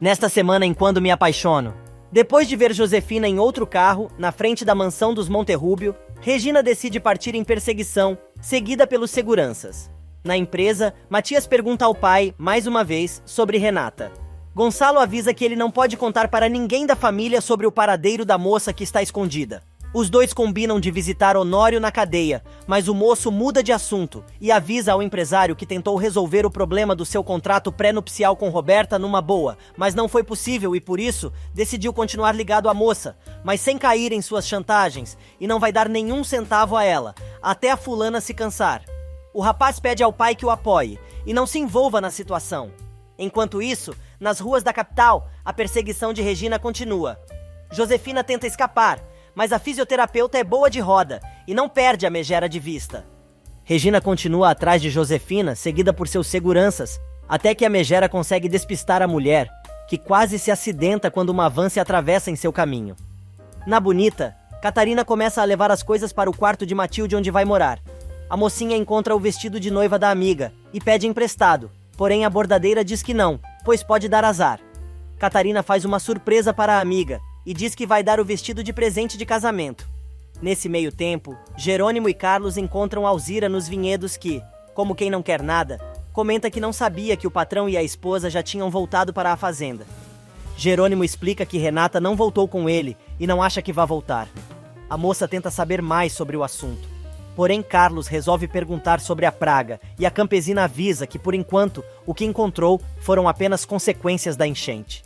Nesta semana em Quando Me Apaixono. Depois de ver Josefina em outro carro, na frente da mansão dos Monterrubio, Regina decide partir em perseguição, seguida pelos seguranças. Na empresa, Matias pergunta ao pai, mais uma vez, sobre Renata. Gonçalo avisa que ele não pode contar para ninguém da família sobre o paradeiro da moça que está escondida. Os dois combinam de visitar Honório na cadeia, mas o moço muda de assunto e avisa ao empresário que tentou resolver o problema do seu contrato pré-nupcial com Roberta numa boa, mas não foi possível e por isso decidiu continuar ligado à moça, mas sem cair em suas chantagens e não vai dar nenhum centavo a ela, até a fulana se cansar. O rapaz pede ao pai que o apoie e não se envolva na situação. Enquanto isso, nas ruas da capital, a perseguição de Regina continua. Josefina tenta escapar, mas a fisioterapeuta é boa de roda e não perde a megera de vista. Regina continua atrás de Josefina, seguida por seus seguranças, até que a megera consegue despistar a mulher, que quase se acidenta quando uma van se atravessa em seu caminho. Na Bonita, Catarina começa a levar as coisas para o quarto de Matilde onde vai morar. A mocinha encontra o vestido de noiva da amiga e pede emprestado, porém a bordadeira diz que não, pois pode dar azar. Catarina faz uma surpresa para a amiga e diz que vai dar o vestido de presente de casamento. Nesse meio tempo, Jerônimo e Carlos encontram Alzira nos vinhedos que, como quem não quer nada, comenta que não sabia que o patrão e a esposa já tinham voltado para a fazenda. Jerônimo explica que Renata não voltou com ele e não acha que vá voltar. A moça tenta saber mais sobre o assunto. Porém, Carlos resolve perguntar sobre a praga e a campesina avisa que, por enquanto, o que encontrou foram apenas consequências da enchente.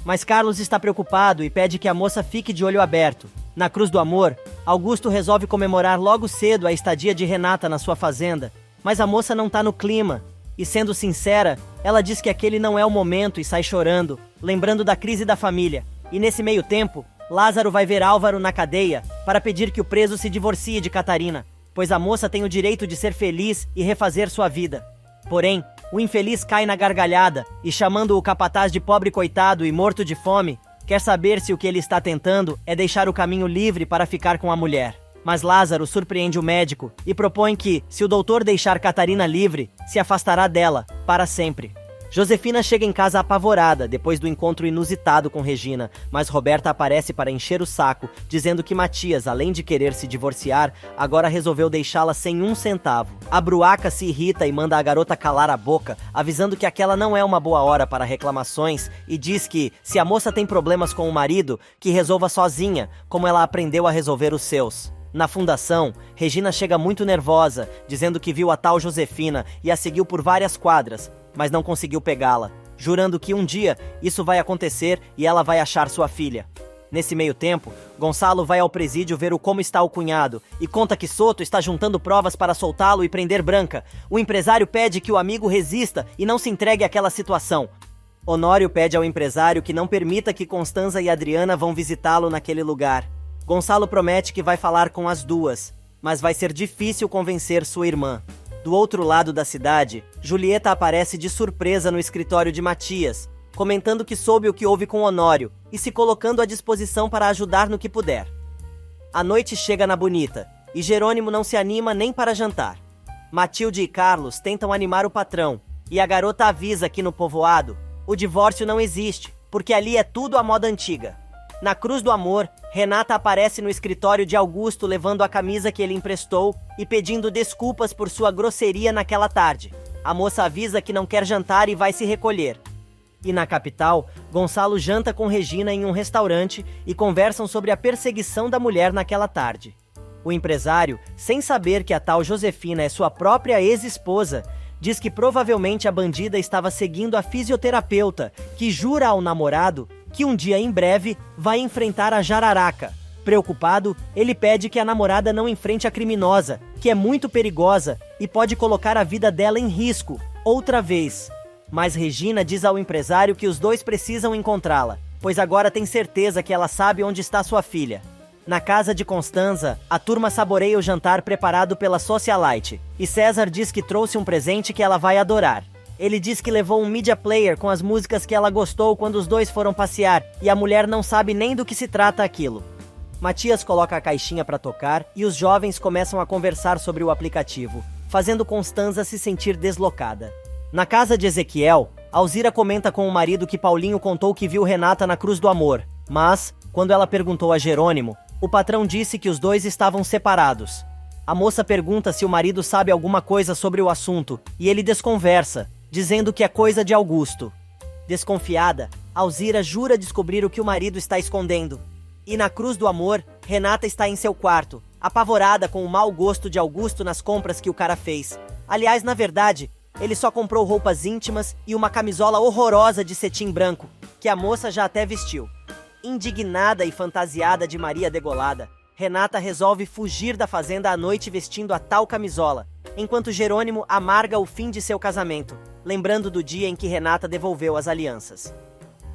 Mas Carlos está preocupado e pede que a moça fique de olho aberto. Na Cruz do Amor, Augusto resolve comemorar logo cedo a estadia de Renata na sua fazenda, mas a moça não tá no clima, e sendo sincera, ela diz que aquele não é o momento e sai chorando, lembrando da crise da família. E nesse meio tempo, Lázaro vai ver Álvaro na cadeia para pedir que o preso se divorcie de Catarina, pois a moça tem o direito de ser feliz e refazer sua vida. Porém, o infeliz cai na gargalhada e, chamando o capataz de pobre coitado e morto de fome, quer saber se o que ele está tentando é deixar o caminho livre para ficar com a mulher. Mas Lázaro surpreende o médico e propõe que, se o doutor deixar Catarina livre, se afastará dela, para sempre. Josefina chega em casa apavorada depois do encontro inusitado com Regina, mas Roberta aparece para encher o saco, dizendo que Matias, além de querer se divorciar, agora resolveu deixá-la sem um centavo. A Bruaca se irrita e manda a garota calar a boca, avisando que aquela não é uma boa hora para reclamações e diz que, se a moça tem problemas com o marido, que resolva sozinha, como ela aprendeu a resolver os seus. Na fundação, Regina chega muito nervosa, dizendo que viu a tal Josefina e a seguiu por várias quadras, mas não conseguiu pegá-la, jurando que um dia isso vai acontecer e ela vai achar sua filha. Nesse meio tempo, Gonçalo vai ao presídio ver como está o cunhado e conta que Soto está juntando provas para soltá-lo e prender Branca. O empresário pede que o amigo resista e não se entregue àquela situação. Honório pede ao empresário que não permita que Constanza e Adriana vão visitá-lo naquele lugar. Gonçalo promete que vai falar com as duas, mas vai ser difícil convencer sua irmã. Do outro lado da cidade, Julieta aparece de surpresa no escritório de Matias, comentando que soube o que houve com Honório e se colocando à disposição para ajudar no que puder. A noite chega na Bonita, e Jerônimo não se anima nem para jantar. Matilde e Carlos tentam animar o patrão, e a garota avisa que no povoado, o divórcio não existe, porque ali é tudo à moda antiga. Na Cruz do Amor, Renata aparece no escritório de Augusto levando a camisa que ele emprestou e pedindo desculpas por sua grosseria naquela tarde. A moça avisa que não quer jantar e vai se recolher. E na capital, Gonçalo janta com Regina em um restaurante e conversam sobre a perseguição da mulher naquela tarde. O empresário, sem saber que a tal Josefina é sua própria ex-esposa, diz que provavelmente a bandida estava seguindo a fisioterapeuta, que jura ao namorado que um dia em breve vai enfrentar a jararaca. Preocupado, ele pede que a namorada não enfrente a criminosa, que é muito perigosa e pode colocar a vida dela em risco, outra vez. Mas Regina diz ao empresário que os dois precisam encontrá-la, pois agora tem certeza que ela sabe onde está sua filha. Na casa de Constanza, a turma saboreia o jantar preparado pela socialite, e César diz que trouxe um presente que ela vai adorar. Ele diz que levou um media player com as músicas que ela gostou quando os dois foram passear, e a mulher não sabe nem do que se trata aquilo. Matias coloca a caixinha para tocar e os jovens começam a conversar sobre o aplicativo, fazendo Constanza se sentir deslocada. Na casa de Ezequiel, Alzira comenta com o marido que Paulinho contou que viu Renata na Cruz do Amor, mas, quando ela perguntou a Jerônimo, o patrão disse que os dois estavam separados. A moça pergunta se o marido sabe alguma coisa sobre o assunto, e ele desconversa, dizendo que é coisa de Augusto. Desconfiada, Alzira jura descobrir o que o marido está escondendo. E na Cruz do Amor, Renata está em seu quarto, apavorada com o mau gosto de Augusto nas compras que o cara fez. Aliás, na verdade, ele só comprou roupas íntimas e uma camisola horrorosa de cetim branco, que a moça já até vestiu. Indignada e fantasiada de Maria degolada, Renata resolve fugir da fazenda à noite vestindo a tal camisola, enquanto Jerônimo amarga o fim de seu casamento, lembrando do dia em que Renata devolveu as alianças.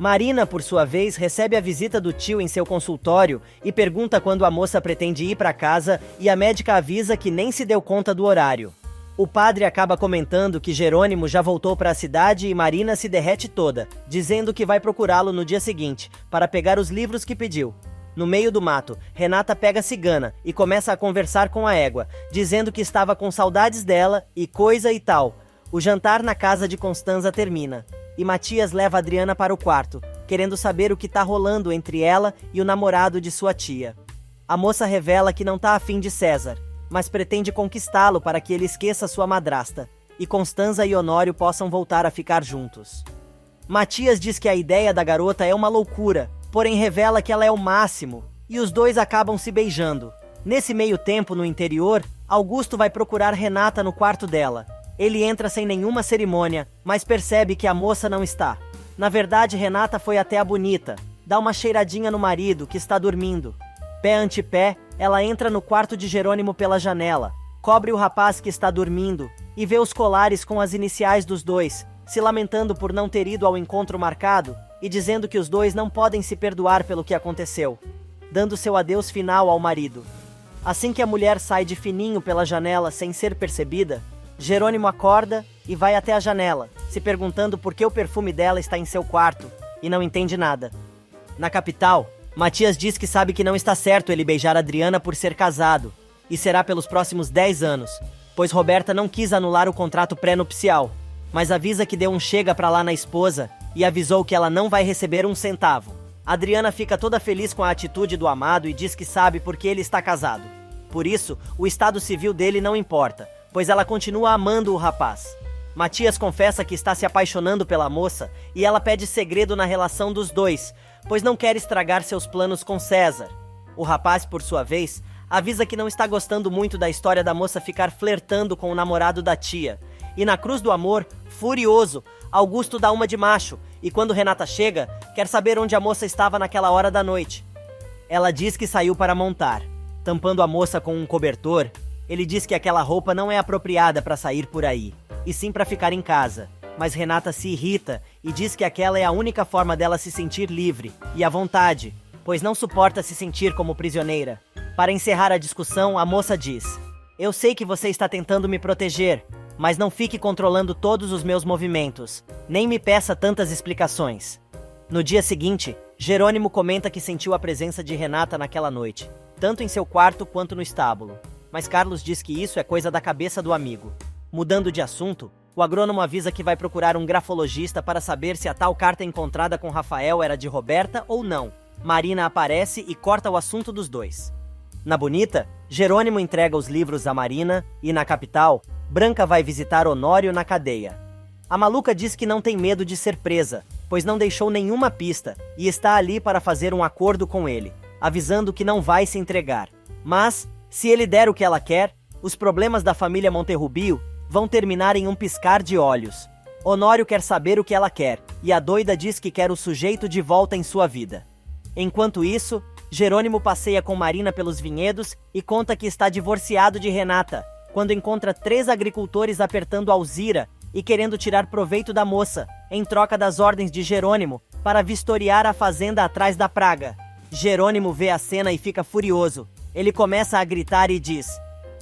Marina, por sua vez, recebe a visita do tio em seu consultório e pergunta quando a moça pretende ir para casa, e a médica avisa que nem se deu conta do horário. O padre acaba comentando que Jerônimo já voltou para a cidade e Marina se derrete toda, dizendo que vai procurá-lo no dia seguinte, para pegar os livros que pediu. No meio do mato, Renata pega a cigana e começa a conversar com a égua, dizendo que estava com saudades dela e coisa e tal. O jantar na casa de Constanza termina, e Matias leva Adriana para o quarto, querendo saber o que tá rolando entre ela e o namorado de sua tia. A moça revela que não tá afim de César, mas pretende conquistá-lo para que ele esqueça sua madrasta, e Constanza e Honório possam voltar a ficar juntos. Matias diz que a ideia da garota é uma loucura, porém revela que ela é o máximo, e os dois acabam se beijando. Nesse meio tempo, no interior, Augusto vai procurar Renata no quarto dela. Ele entra sem nenhuma cerimônia, mas percebe que a moça não está. Na verdade, Renata foi até a Bonita, dá uma cheiradinha no marido, que está dormindo. Pé ante pé, ela entra no quarto de Jerônimo pela janela, cobre o rapaz que está dormindo, e vê os colares com as iniciais dos dois, se lamentando por não ter ido ao encontro marcado, e dizendo que os dois não podem se perdoar pelo que aconteceu, dando seu adeus final ao marido. Assim que a mulher sai de fininho pela janela sem ser percebida, Jerônimo acorda e vai até a janela, se perguntando por que o perfume dela está em seu quarto, e não entende nada. Na capital, Matias diz que sabe que não está certo ele beijar Adriana por ser casado, e será pelos próximos 10 anos, pois Roberta não quis anular o contrato pré-nupcial, mas avisa que deu um chega pra lá na esposa e avisou que ela não vai receber um centavo. Adriana fica toda feliz com a atitude do amado e diz que sabe porque ele está casado. Por isso, o estado civil dele não importa, pois ela continua amando o rapaz. Matias confessa que está se apaixonando pela moça e ela pede segredo na relação dos dois, pois não quer estragar seus planos com César. O rapaz, por sua vez, avisa que não está gostando muito da história da moça ficar flertando com o namorado da tia. E na Cruz do Amor, furioso, Augusto dá uma de macho, e quando Renata chega, quer saber onde a moça estava naquela hora da noite. Ela diz que saiu para montar. Tampando a moça com um cobertor, ele diz que aquela roupa não é apropriada para sair por aí, e sim para ficar em casa. Mas Renata se irrita e diz que aquela é a única forma dela se sentir livre e à vontade, pois não suporta se sentir como prisioneira. Para encerrar a discussão, a moça diz: "Eu sei que você está tentando me proteger, mas não fique controlando todos os meus movimentos, nem me peça tantas explicações." No dia seguinte, Jerônimo comenta que sentiu a presença de Renata naquela noite, tanto em seu quarto quanto no estábulo. Mas Carlos diz que isso é coisa da cabeça do amigo. Mudando de assunto, o agrônomo avisa que vai procurar um grafologista para saber se a tal carta encontrada com Rafael era de Roberta ou não. Marina aparece e corta o assunto dos dois. Na Bonita, Jerônimo entrega os livros a Marina e, na capital, Branca vai visitar Honório na cadeia. A maluca diz que não tem medo de ser presa, pois não deixou nenhuma pista e está ali para fazer um acordo com ele, avisando que não vai se entregar. Mas, se ele der o que ela quer, os problemas da família Monterrubio vão terminar em um piscar de olhos. Honório quer saber o que ela quer, e a doida diz que quer o sujeito de volta em sua vida. Enquanto isso, Jerônimo passeia com Marina pelos vinhedos e conta que está divorciado de Renata, quando encontra 3 agricultores apertando Alzira e querendo tirar proveito da moça, em troca das ordens de Jerônimo, para vistoriar a fazenda atrás da praga. Jerônimo vê a cena e fica furioso. Ele começa a gritar e diz: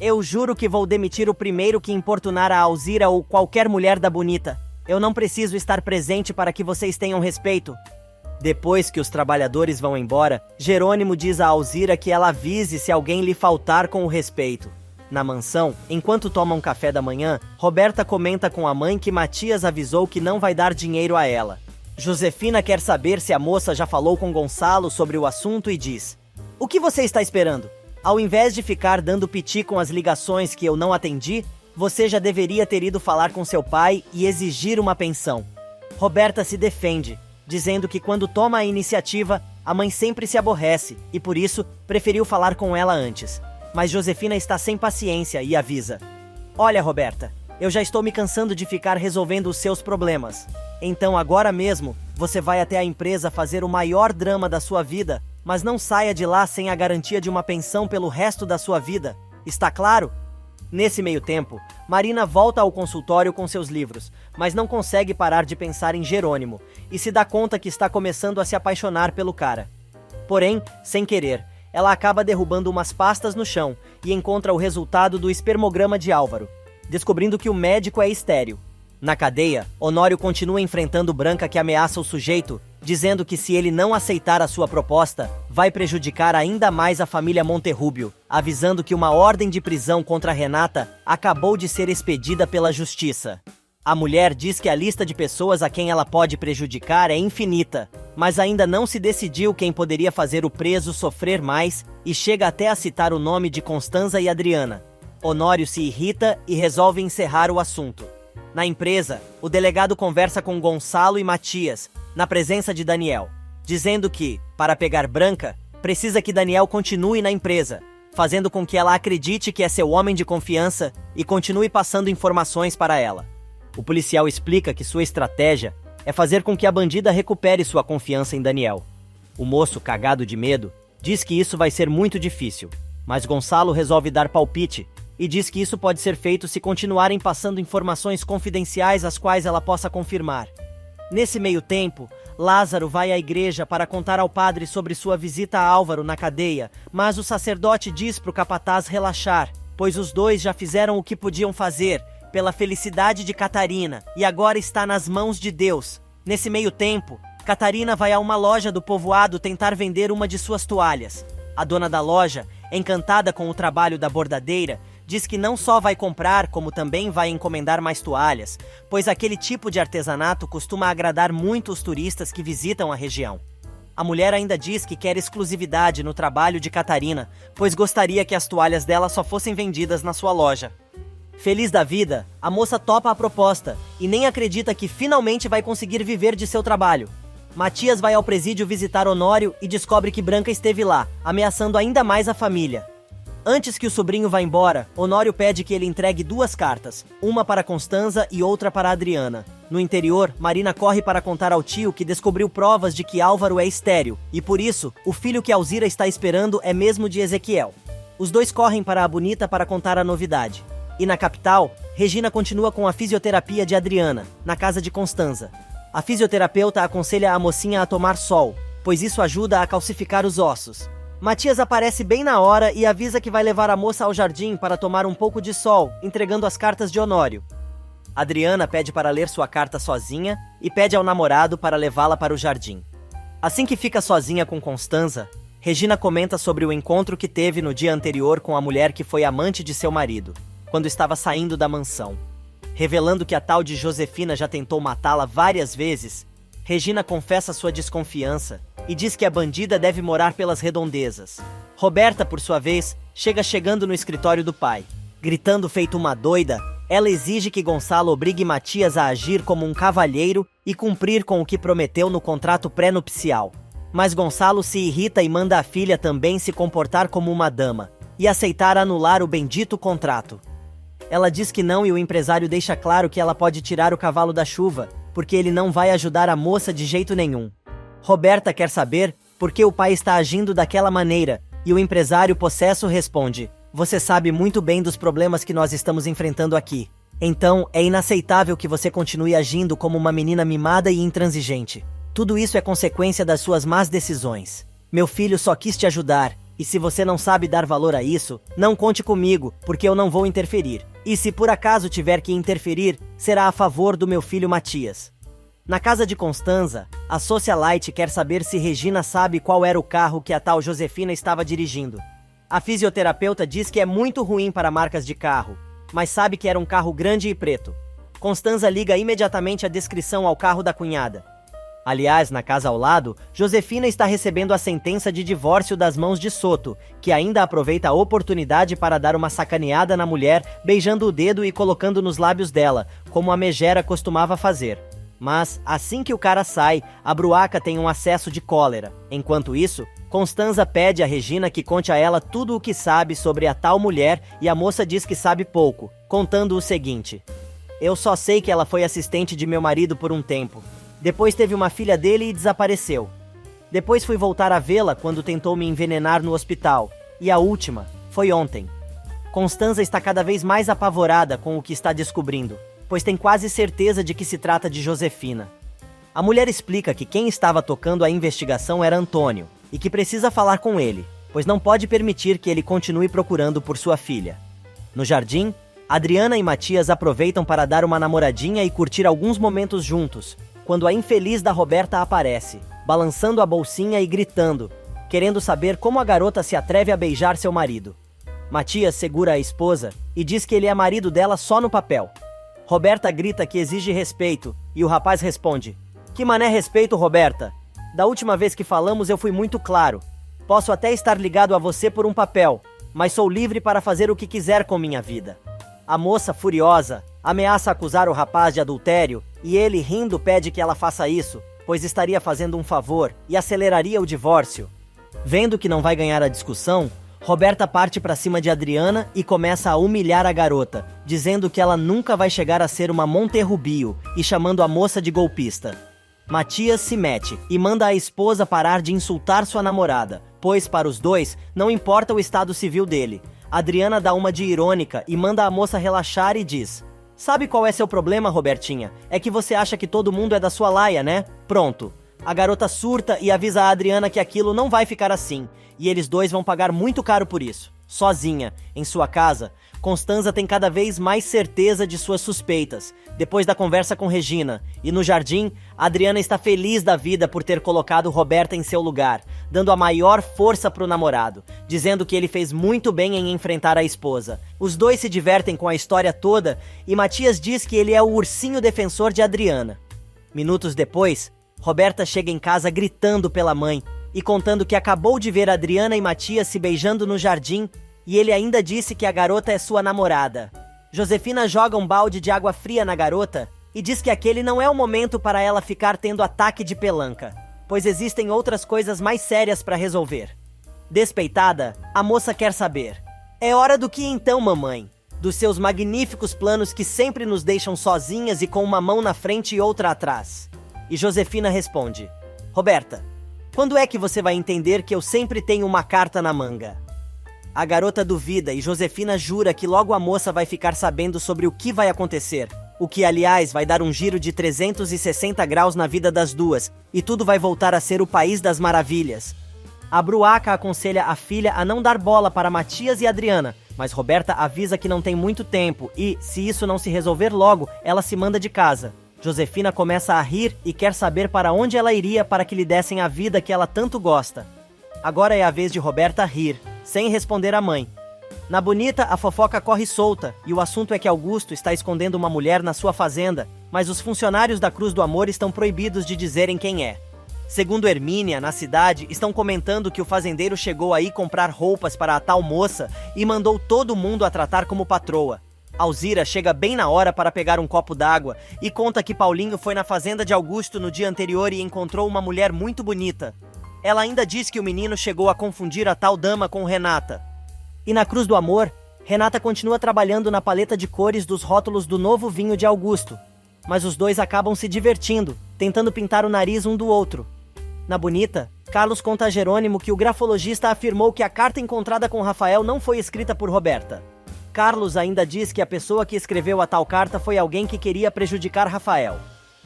"Eu juro que vou demitir o primeiro que importunar a Alzira ou qualquer mulher da Bonita. Eu não preciso estar presente para que vocês tenham respeito." Depois que os trabalhadores vão embora, Jerônimo diz a Alzira que ela avise se alguém lhe faltar com o respeito. Na mansão, enquanto tomam café da manhã, Roberta comenta com a mãe que Matias avisou que não vai dar dinheiro a ela. Josefina quer saber se a moça já falou com Gonçalo sobre o assunto e diz: "O que você está esperando? Ao invés de ficar dando piti com as ligações que eu não atendi, você já deveria ter ido falar com seu pai e exigir uma pensão." Roberta se defende, dizendo que quando toma a iniciativa, a mãe sempre se aborrece e por isso preferiu falar com ela antes. Mas Josefina está sem paciência e avisa: "Olha, Roberta, eu já estou me cansando de ficar resolvendo os seus problemas. Então agora mesmo, você vai até a empresa fazer o maior drama da sua vida, mas não saia de lá sem a garantia de uma pensão pelo resto da sua vida. Está claro?" Nesse meio tempo, Marina volta ao consultório com seus livros, mas não consegue parar de pensar em Jerônimo e se dá conta que está começando a se apaixonar pelo cara. Porém, sem querer, ela acaba derrubando umas pastas no chão e encontra o resultado do espermograma de Álvaro, descobrindo que o médico é estéril. Na cadeia, Honório continua enfrentando Branca, que ameaça o sujeito, dizendo que se ele não aceitar a sua proposta, vai prejudicar ainda mais a família Monterrúbio, avisando que uma ordem de prisão contra Renata acabou de ser expedida pela justiça. A mulher diz que a lista de pessoas a quem ela pode prejudicar é infinita, mas ainda não se decidiu quem poderia fazer o preso sofrer mais e chega até a citar o nome de Constanza e Adriana. Honório se irrita e resolve encerrar o assunto. Na empresa, o delegado conversa com Gonçalo e Matias, na presença de Daniel, dizendo que, para pegar Branca, precisa que Daniel continue na empresa, fazendo com que ela acredite que é seu homem de confiança e continue passando informações para ela. O policial explica que sua estratégia é fazer com que a bandida recupere sua confiança em Daniel. O moço, cagado de medo, diz que isso vai ser muito difícil, mas Gonçalo resolve dar palpite e diz que isso pode ser feito se continuarem passando informações confidenciais as quais ela possa confirmar. Nesse meio tempo, Lázaro vai à igreja para contar ao padre sobre sua visita a Álvaro na cadeia, mas o sacerdote diz para o capataz relaxar, pois os dois já fizeram o que podiam fazer pela felicidade de Catarina e agora está nas mãos de Deus. Nesse meio tempo, Catarina vai a uma loja do povoado tentar vender uma de suas toalhas. A dona da loja, encantada com o trabalho da bordadeira, diz que não só vai comprar, como também vai encomendar mais toalhas, pois aquele tipo de artesanato costuma agradar muito os turistas que visitam a região. A mulher ainda diz que quer exclusividade no trabalho de Catarina, pois gostaria que as toalhas dela só fossem vendidas na sua loja. Feliz da vida, a moça topa a proposta e nem acredita que finalmente vai conseguir viver de seu trabalho. Matias vai ao presídio visitar Honório e descobre que Branca esteve lá, ameaçando ainda mais a família. Antes que o sobrinho vá embora, Honório pede que ele entregue 2 cartas, uma para Constanza e outra para Adriana. No interior, Marina corre para contar ao tio que descobriu provas de que Álvaro é estéril, e por isso, o filho que Alzira está esperando é mesmo de Ezequiel. Os dois correm para a Bonita para contar a novidade. E na capital, Regina continua com a fisioterapia de Adriana, na casa de Constanza. A fisioterapeuta aconselha a mocinha a tomar sol, pois isso ajuda a calcificar os ossos. Matias aparece bem na hora e avisa que vai levar a moça ao jardim para tomar um pouco de sol, entregando as cartas de Honório. Adriana pede para ler sua carta sozinha e pede ao namorado para levá-la para o jardim. Assim que fica sozinha com Constanza, Regina comenta sobre o encontro que teve no dia anterior com a mulher que foi amante de seu marido, quando estava saindo da mansão. Revelando que a tal de Josefina já tentou matá-la várias vezes, Regina confessa sua desconfiança e diz que a bandida deve morar pelas redondezas. Roberta, por sua vez, chegando no escritório do pai. Gritando feito uma doida, ela exige que Gonçalo obrigue Matias a agir como um cavalheiro e cumprir com o que prometeu no contrato pré-nupcial. Mas Gonçalo se irrita e manda a filha também se comportar como uma dama e aceitar anular o bendito contrato. Ela diz que não e o empresário deixa claro que ela pode tirar o cavalo da chuva, porque ele não vai ajudar a moça de jeito nenhum. Roberta quer saber por que o pai está agindo daquela maneira, e o empresário possesso responde: "Você sabe muito bem dos problemas que nós estamos enfrentando aqui. Então, é inaceitável que você continue agindo como uma menina mimada e intransigente. Tudo isso é consequência das suas más decisões. Meu filho só quis te ajudar, e se você não sabe dar valor a isso, não conte comigo, porque eu não vou interferir. E se por acaso tiver que interferir, será a favor do meu filho Matias." Na casa de Constanza, a socialite quer saber se Regina sabe qual era o carro que a tal Josefina estava dirigindo. A fisioterapeuta diz que é muito ruim para marcas de carro, mas sabe que era um carro grande e preto. Constanza liga imediatamente a descrição ao carro da cunhada. Aliás, na casa ao lado, Josefina está recebendo a sentença de divórcio das mãos de Soto, que ainda aproveita a oportunidade para dar uma sacaneada na mulher, beijando o dedo e colocando nos lábios dela, como a megera costumava fazer. Mas, assim que o cara sai, a Bruaca tem um acesso de cólera. Enquanto isso, Constanza pede a Regina que conte a ela tudo o que sabe sobre a tal mulher e a moça diz que sabe pouco, contando o seguinte: eu só sei que ela foi assistente de meu marido por um tempo. Depois teve uma filha dele e desapareceu. Depois fui voltar a vê-la quando tentou me envenenar no hospital. E a última foi ontem. Constanza está cada vez mais apavorada com o que está descobrindo, pois tem quase certeza de que se trata de Josefina. A mulher explica que quem estava tocando a investigação era Antônio, e que precisa falar com ele, pois não pode permitir que ele continue procurando por sua filha. No jardim, Adriana e Matias aproveitam para dar uma namoradinha e curtir alguns momentos juntos, quando a infeliz da Roberta aparece, balançando a bolsinha e gritando, querendo saber como a garota se atreve a beijar seu marido. Matias segura a esposa e diz que ele é marido dela só no papel. Roberta grita que exige respeito e o rapaz responde: que mané respeito, Roberta? Da última vez que falamos eu fui muito claro. Posso até estar ligado a você por um papel, mas sou livre para fazer o que quiser com minha vida. A moça, furiosa, ameaça acusar o rapaz de adultério e ele, rindo, pede que ela faça isso, pois estaria fazendo um favor e aceleraria o divórcio. Vendo que não vai ganhar a discussão, Roberta parte para cima de Adriana e começa a humilhar a garota, dizendo que ela nunca vai chegar a ser uma Monterrubio e chamando a moça de golpista. Matias se mete e manda a esposa parar de insultar sua namorada, pois para os dois não importa o estado civil dele. Adriana dá uma de irônica e manda a moça relaxar e diz: sabe qual é seu problema, Robertinha? É que você acha que todo mundo é da sua laia, né? Pronto. A garota surta e avisa a Adriana que aquilo não vai ficar assim, e eles dois vão pagar muito caro por isso. Sozinha, em sua casa, Constanza tem cada vez mais certeza de suas suspeitas, depois da conversa com Regina, e no jardim, Adriana está feliz da vida por ter colocado Roberta em seu lugar, dando a maior força pro namorado, dizendo que ele fez muito bem em enfrentar a esposa. Os dois se divertem com a história toda, e Matias diz que ele é o ursinho defensor de Adriana. Minutos depois, Roberta chega em casa gritando pela mãe, e contando que acabou de ver Adriana e Matias se beijando no jardim, e ele ainda disse que a garota é sua namorada. Josefina joga um balde de água fria na garota e diz que aquele não é o momento para ela ficar tendo ataque de pelanca, pois existem outras coisas mais sérias para resolver. Despeitada, a moça quer saber: é hora do que então, mamãe? Dos seus magníficos planos que sempre nos deixam sozinhas e com uma mão na frente e outra atrás. E Josefina responde: Roberta, quando é que você vai entender que eu sempre tenho uma carta na manga? A garota duvida e Josefina jura que logo a moça vai ficar sabendo sobre o que vai acontecer, o que, aliás, vai dar um giro de 360 graus na vida das duas, e tudo vai voltar a ser o país das maravilhas. A Bruaca aconselha a filha a não dar bola para Matias e Adriana, mas Roberta avisa que não tem muito tempo e, se isso não se resolver logo, ela se manda de casa. Josefina começa a rir e quer saber para onde ela iria para que lhe dessem a vida que ela tanto gosta. Agora é a vez de Roberta rir, sem responder à mãe. Na Bonita, a fofoca corre solta, e o assunto é que Augusto está escondendo uma mulher na sua fazenda, mas os funcionários da Cruz do Amor estão proibidos de dizerem quem é. Segundo Hermínia, na cidade, estão comentando que o fazendeiro chegou aí comprar roupas para a tal moça e mandou todo mundo a tratar como patroa. Alzira chega bem na hora para pegar um copo d'água e conta que Paulinho foi na fazenda de Augusto no dia anterior e encontrou uma mulher muito bonita. Ela ainda diz que o menino chegou a confundir a tal dama com Renata. E na Cruz do Amor, Renata continua trabalhando na paleta de cores dos rótulos do novo vinho de Augusto. Mas os dois acabam se divertindo, tentando pintar o nariz um do outro. Na Bonita, Carlos conta a Jerônimo que o grafologista afirmou que a carta encontrada com Rafael não foi escrita por Roberta. Carlos ainda diz que a pessoa que escreveu a tal carta foi alguém que queria prejudicar Rafael,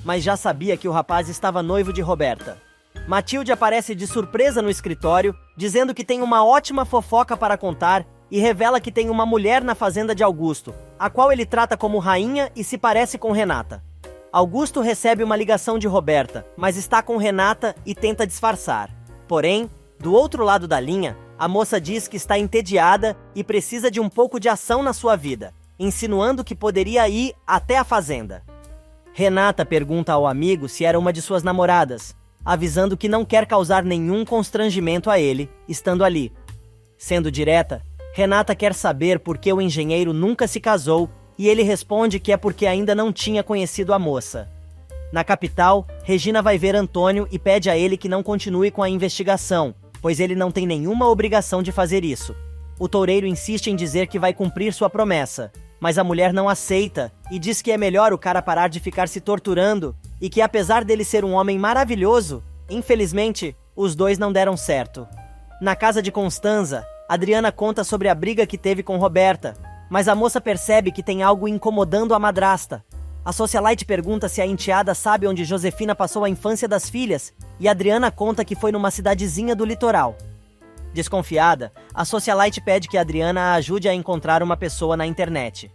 mas já sabia que o rapaz estava noivo de Roberta. Matilde aparece de surpresa no escritório, dizendo que tem uma ótima fofoca para contar e revela que tem uma mulher na fazenda de Augusto, a qual ele trata como rainha e se parece com Renata. Augusto recebe uma ligação de Roberta, mas está com Renata e tenta disfarçar. Porém, do outro lado da linha, A moça diz que está entediada e precisa de um pouco de ação na sua vida, insinuando que poderia ir até a fazenda. Renata pergunta ao amigo se era uma de suas namoradas, avisando que não quer causar nenhum constrangimento a ele, estando ali. Sendo direta, Renata quer saber por que o engenheiro nunca se casou e ele responde que é porque ainda não tinha conhecido a moça. Na capital, Regina vai ver Antônio e pede a ele que não continue com a investigação, pois ele não tem nenhuma obrigação de fazer isso. O toureiro insiste em dizer que vai cumprir sua promessa, mas a mulher não aceita e diz que é melhor o cara parar de ficar se torturando e que apesar dele ser um homem maravilhoso, infelizmente, os dois não deram certo. Na casa de Constanza, Adriana conta sobre a briga que teve com Roberta, mas a moça percebe que tem algo incomodando a madrasta. A socialite pergunta se a enteada sabe onde Josefina passou a infância das filhas, e Adriana conta que foi numa cidadezinha do litoral. Desconfiada, a socialite pede que Adriana a ajude a encontrar uma pessoa na internet.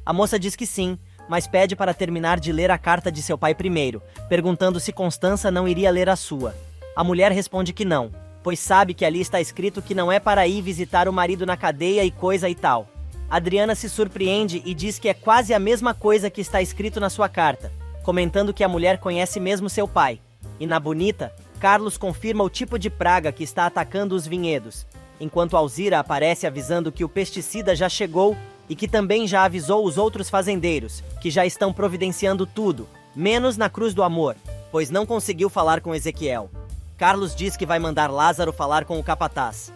A moça diz que sim, mas pede para terminar de ler a carta de seu pai primeiro, perguntando se Constança não iria ler a sua. A mulher responde que não, pois sabe que ali está escrito que não é para ir visitar o marido na cadeia e coisa e tal. Adriana se surpreende e diz que é quase a mesma coisa que está escrito na sua carta, comentando que a mulher conhece mesmo seu pai. E na bonita, Carlos confirma o tipo de praga que está atacando os vinhedos, enquanto Alzira aparece avisando que o pesticida já chegou e que também já avisou os outros fazendeiros, que já estão providenciando tudo, menos na Cruz do Amor, pois não conseguiu falar com Ezequiel. Carlos diz que vai mandar Lázaro falar com o capataz.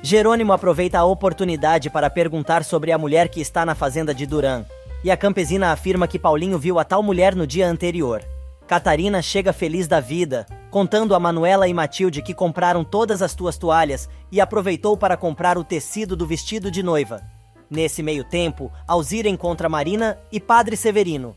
Jerônimo aproveita a oportunidade para perguntar sobre a mulher que está na fazenda de Duran, e a campesina afirma que Paulinho viu a tal mulher no dia anterior. Catarina chega feliz da vida, contando a Manuela e Matilde que compraram todas as tuas toalhas e aproveitou para comprar o tecido do vestido de noiva. Nesse meio tempo, Alzira encontra Marina e Padre Severino.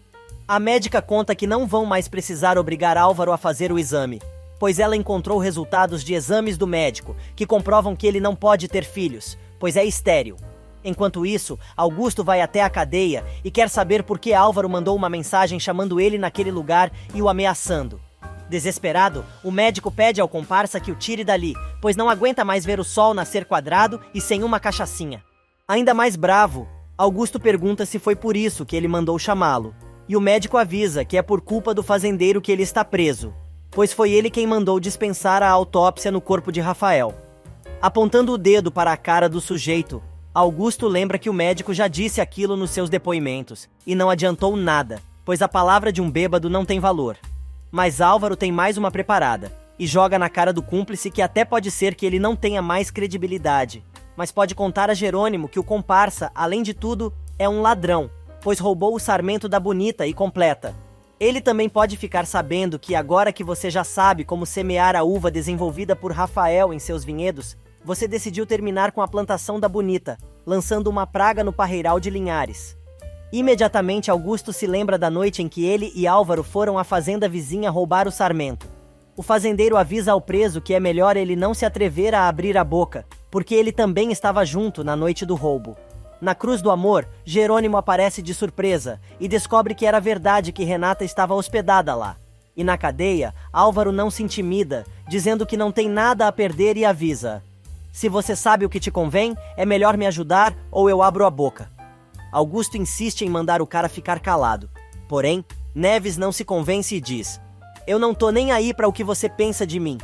A médica conta que não vão mais precisar obrigar Álvaro a fazer o exame, pois ela encontrou resultados de exames do médico, que comprovam que ele não pode ter filhos, pois é estéril. Enquanto isso, Augusto vai até a cadeia e quer saber por que Álvaro mandou uma mensagem chamando ele naquele lugar e o ameaçando. Desesperado, o médico pede ao comparsa que o tire dali, pois não aguenta mais ver o sol nascer quadrado e sem uma cachaçinha. Ainda mais bravo, Augusto pergunta se foi por isso que ele mandou chamá-lo, e o médico avisa que é por culpa do fazendeiro que ele está preso, pois foi ele quem mandou dispensar a autópsia no corpo de Rafael. Apontando o dedo para a cara do sujeito, Augusto lembra que o médico já disse aquilo nos seus depoimentos, e não adiantou nada, pois a palavra de um bêbado não tem valor. Mas Álvaro tem mais uma preparada, e joga na cara do cúmplice que até pode ser que ele não tenha mais credibilidade, mas pode contar a Jerônimo que o comparsa, além de tudo, é um ladrão, pois roubou o sarmento da bonita e completa. Ele também pode ficar sabendo que agora que você já sabe como semear a uva desenvolvida por Rafael em seus vinhedos, você decidiu terminar com a plantação da bonita, lançando uma praga no parreiral de Linhares. Imediatamente Augusto se lembra da noite em que ele e Álvaro foram à fazenda vizinha roubar o sarmento. O fazendeiro avisa ao preso que é melhor ele não se atrever a abrir a boca, porque ele também estava junto na noite do roubo. Na Cruz do Amor, Jerônimo aparece de surpresa e descobre que era verdade que Renata estava hospedada lá. E na cadeia, Álvaro não se intimida, dizendo que não tem nada a perder e avisa: se você sabe o que te convém, é melhor me ajudar ou eu abro a boca. Augusto insiste em mandar o cara ficar calado. Porém, Neves não se convence e diz: eu não tô nem aí para o que você pensa de mim.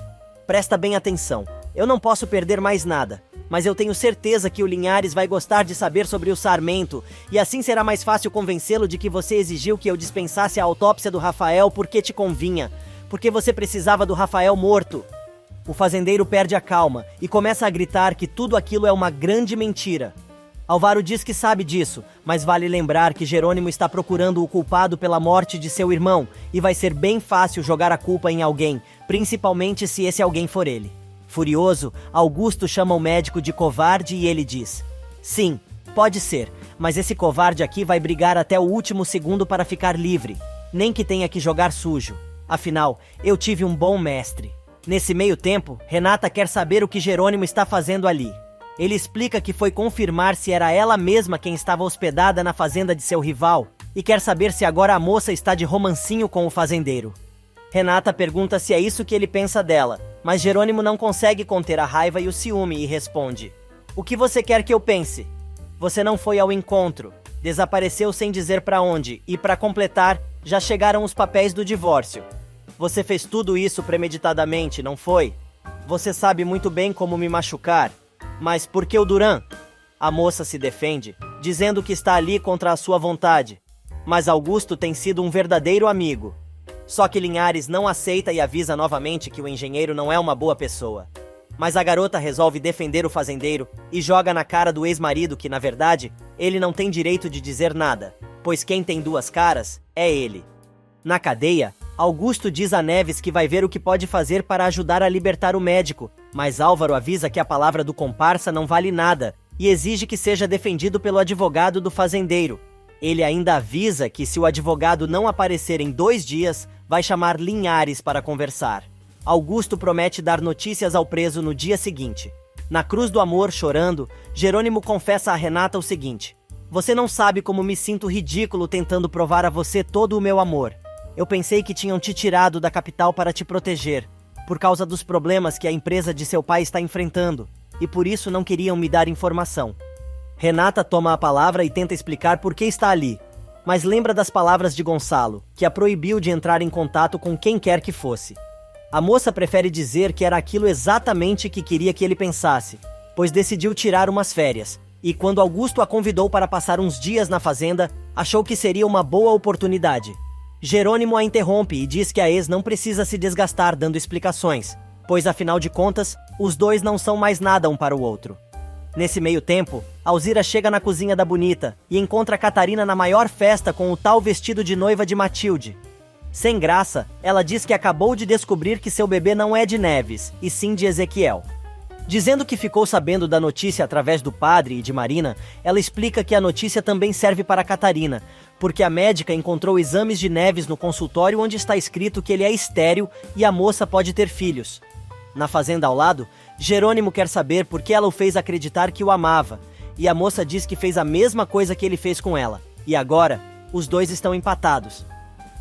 Presta bem atenção, eu não posso perder mais nada. Mas eu tenho certeza que o Linhares vai gostar de saber sobre o sarmento, e assim será mais fácil convencê-lo de que você exigiu que eu dispensasse a autópsia do Rafael porque te convinha, porque você precisava do Rafael morto. O fazendeiro perde a calma e começa a gritar que tudo aquilo é uma grande mentira. Álvaro diz que sabe disso, mas vale lembrar que Jerônimo está procurando o culpado pela morte de seu irmão, e vai ser bem fácil jogar a culpa em alguém, principalmente se esse alguém for ele. Furioso, Augusto chama o médico de covarde e ele diz: sim, pode ser, mas esse covarde aqui vai brigar até o último segundo para ficar livre, nem que tenha que jogar sujo. Afinal, eu tive um bom mestre. Nesse meio tempo, Renata quer saber o que Jerônimo está fazendo ali. Ele explica que foi confirmar se era ela mesma quem estava hospedada na fazenda de seu rival, e quer saber se agora a moça está de romancinho com o fazendeiro. Renata pergunta se é isso que ele pensa dela, mas Jerônimo não consegue conter a raiva e o ciúme e responde: "O que você quer que eu pense? Você não foi ao encontro, desapareceu sem dizer pra onde e, pra completar, já chegaram os papéis do divórcio. Você fez tudo isso premeditadamente, não foi? Você sabe muito bem como me machucar. Mas por que o Duran?" A moça se defende, dizendo que está ali contra a sua vontade. Mas Augusto tem sido um verdadeiro amigo. Só que Linhares não aceita e avisa novamente que o engenheiro não é uma boa pessoa. Mas a garota resolve defender o fazendeiro e joga na cara do ex-marido que, na verdade, ele não tem direito de dizer nada, pois quem tem duas caras é ele. Na cadeia, Augusto diz a Neves que vai ver o que pode fazer para ajudar a libertar o médico, mas Álvaro avisa que a palavra do comparsa não vale nada e exige que seja defendido pelo advogado do fazendeiro. Ele ainda avisa que se o advogado não aparecer em 2 dias, vai chamar Linhares para conversar. Augusto promete dar notícias ao preso no dia seguinte. Na Cruz do Amor, chorando, Jerônimo confessa a Renata o seguinte: "Você não sabe como me sinto ridículo tentando provar a você todo o meu amor. Eu pensei que tinham te tirado da capital para te proteger, por causa dos problemas que a empresa de seu pai está enfrentando, e por isso não queriam me dar informação." Renata toma a palavra e tenta explicar por que está ali, mas lembra das palavras de Gonçalo, que a proibiu de entrar em contato com quem quer que fosse. A moça prefere dizer que era aquilo exatamente que queria que ele pensasse, pois decidiu tirar umas férias, e quando Augusto a convidou para passar uns dias na fazenda, achou que seria uma boa oportunidade. Jerônimo a interrompe e diz que a ex não precisa se desgastar dando explicações, pois afinal de contas, os dois não são mais nada um para o outro. Nesse meio tempo, Alzira chega na cozinha da Bonita e encontra Catarina na maior festa com o tal vestido de noiva de Matilde. Sem graça, ela diz que acabou de descobrir que seu bebê não é de Neves, e sim de Ezequiel. Dizendo que ficou sabendo da notícia através do padre e de Marina, ela explica que a notícia também serve para Catarina, porque a médica encontrou exames de Neves no consultório onde está escrito que ele é estéril e a moça pode ter filhos. Na fazenda ao lado, Jerônimo quer saber por que ela o fez acreditar que o amava, e a moça diz que fez a mesma coisa que ele fez com ela, e agora, os dois estão empatados.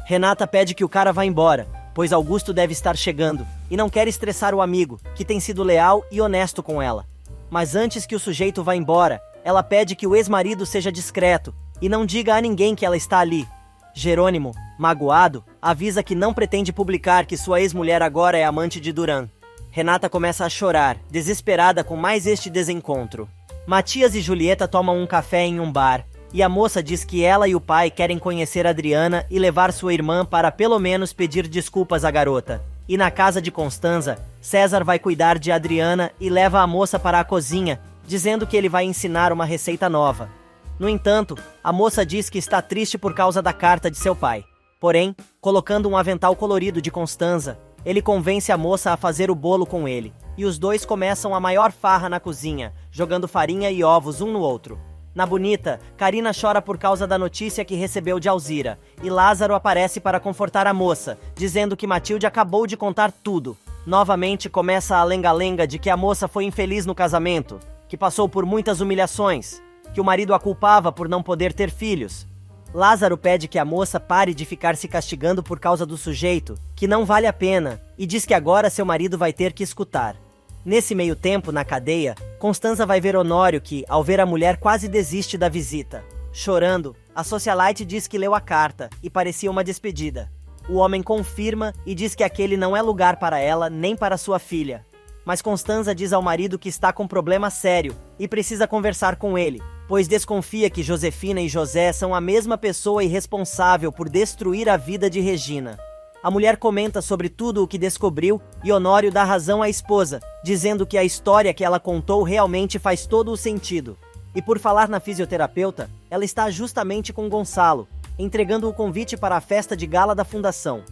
Renata pede que o cara vá embora, pois Augusto deve estar chegando, e não quer estressar o amigo, que tem sido leal e honesto com ela. Mas antes que o sujeito vá embora, ela pede que o ex-marido seja discreto, e não diga a ninguém que ela está ali. Jerônimo, magoado, avisa que não pretende publicar que sua ex-mulher agora é amante de Duran. Renata começa a chorar, desesperada com mais este desencontro. Matias e Julieta tomam um café em um bar, e a moça diz que ela e o pai querem conhecer Adriana e levar sua irmã para pelo menos pedir desculpas à garota. E na casa de Constanza, César vai cuidar de Adriana e leva a moça para a cozinha, dizendo que ele vai ensinar uma receita nova. No entanto, a moça diz que está triste por causa da carta de seu pai. Porém, colocando um avental colorido de Constanza, ele convence a moça a fazer o bolo com ele, e os dois começam a maior farra na cozinha, jogando farinha e ovos um no outro. Na Bonita, Carina chora por causa da notícia que recebeu de Alzira, e Lázaro aparece para confortar a moça, dizendo que Matilde acabou de contar tudo. Novamente começa a lenga-lenga de que a moça foi infeliz no casamento, que passou por muitas humilhações, que o marido a culpava por não poder ter filhos. Lázaro pede que a moça pare de ficar se castigando por causa do sujeito, que não vale a pena, e diz que agora seu marido vai ter que escutar. Nesse meio tempo, na cadeia, Constanza vai ver Honório que, ao ver a mulher, quase desiste da visita. Chorando, a socialite diz que leu a carta, e parecia uma despedida. O homem confirma e diz que aquele não é lugar para ela nem para sua filha. Mas Constanza diz ao marido que está com problema sério e precisa conversar com ele, pois desconfia que Josefina e José são a mesma pessoa irresponsável por destruir a vida de Regina. A mulher comenta sobre tudo o que descobriu e Honório dá razão à esposa, dizendo que a história que ela contou realmente faz todo o sentido. E por falar na fisioterapeuta, ela está justamente com Gonçalo, entregando o convite para a festa de gala da fundação.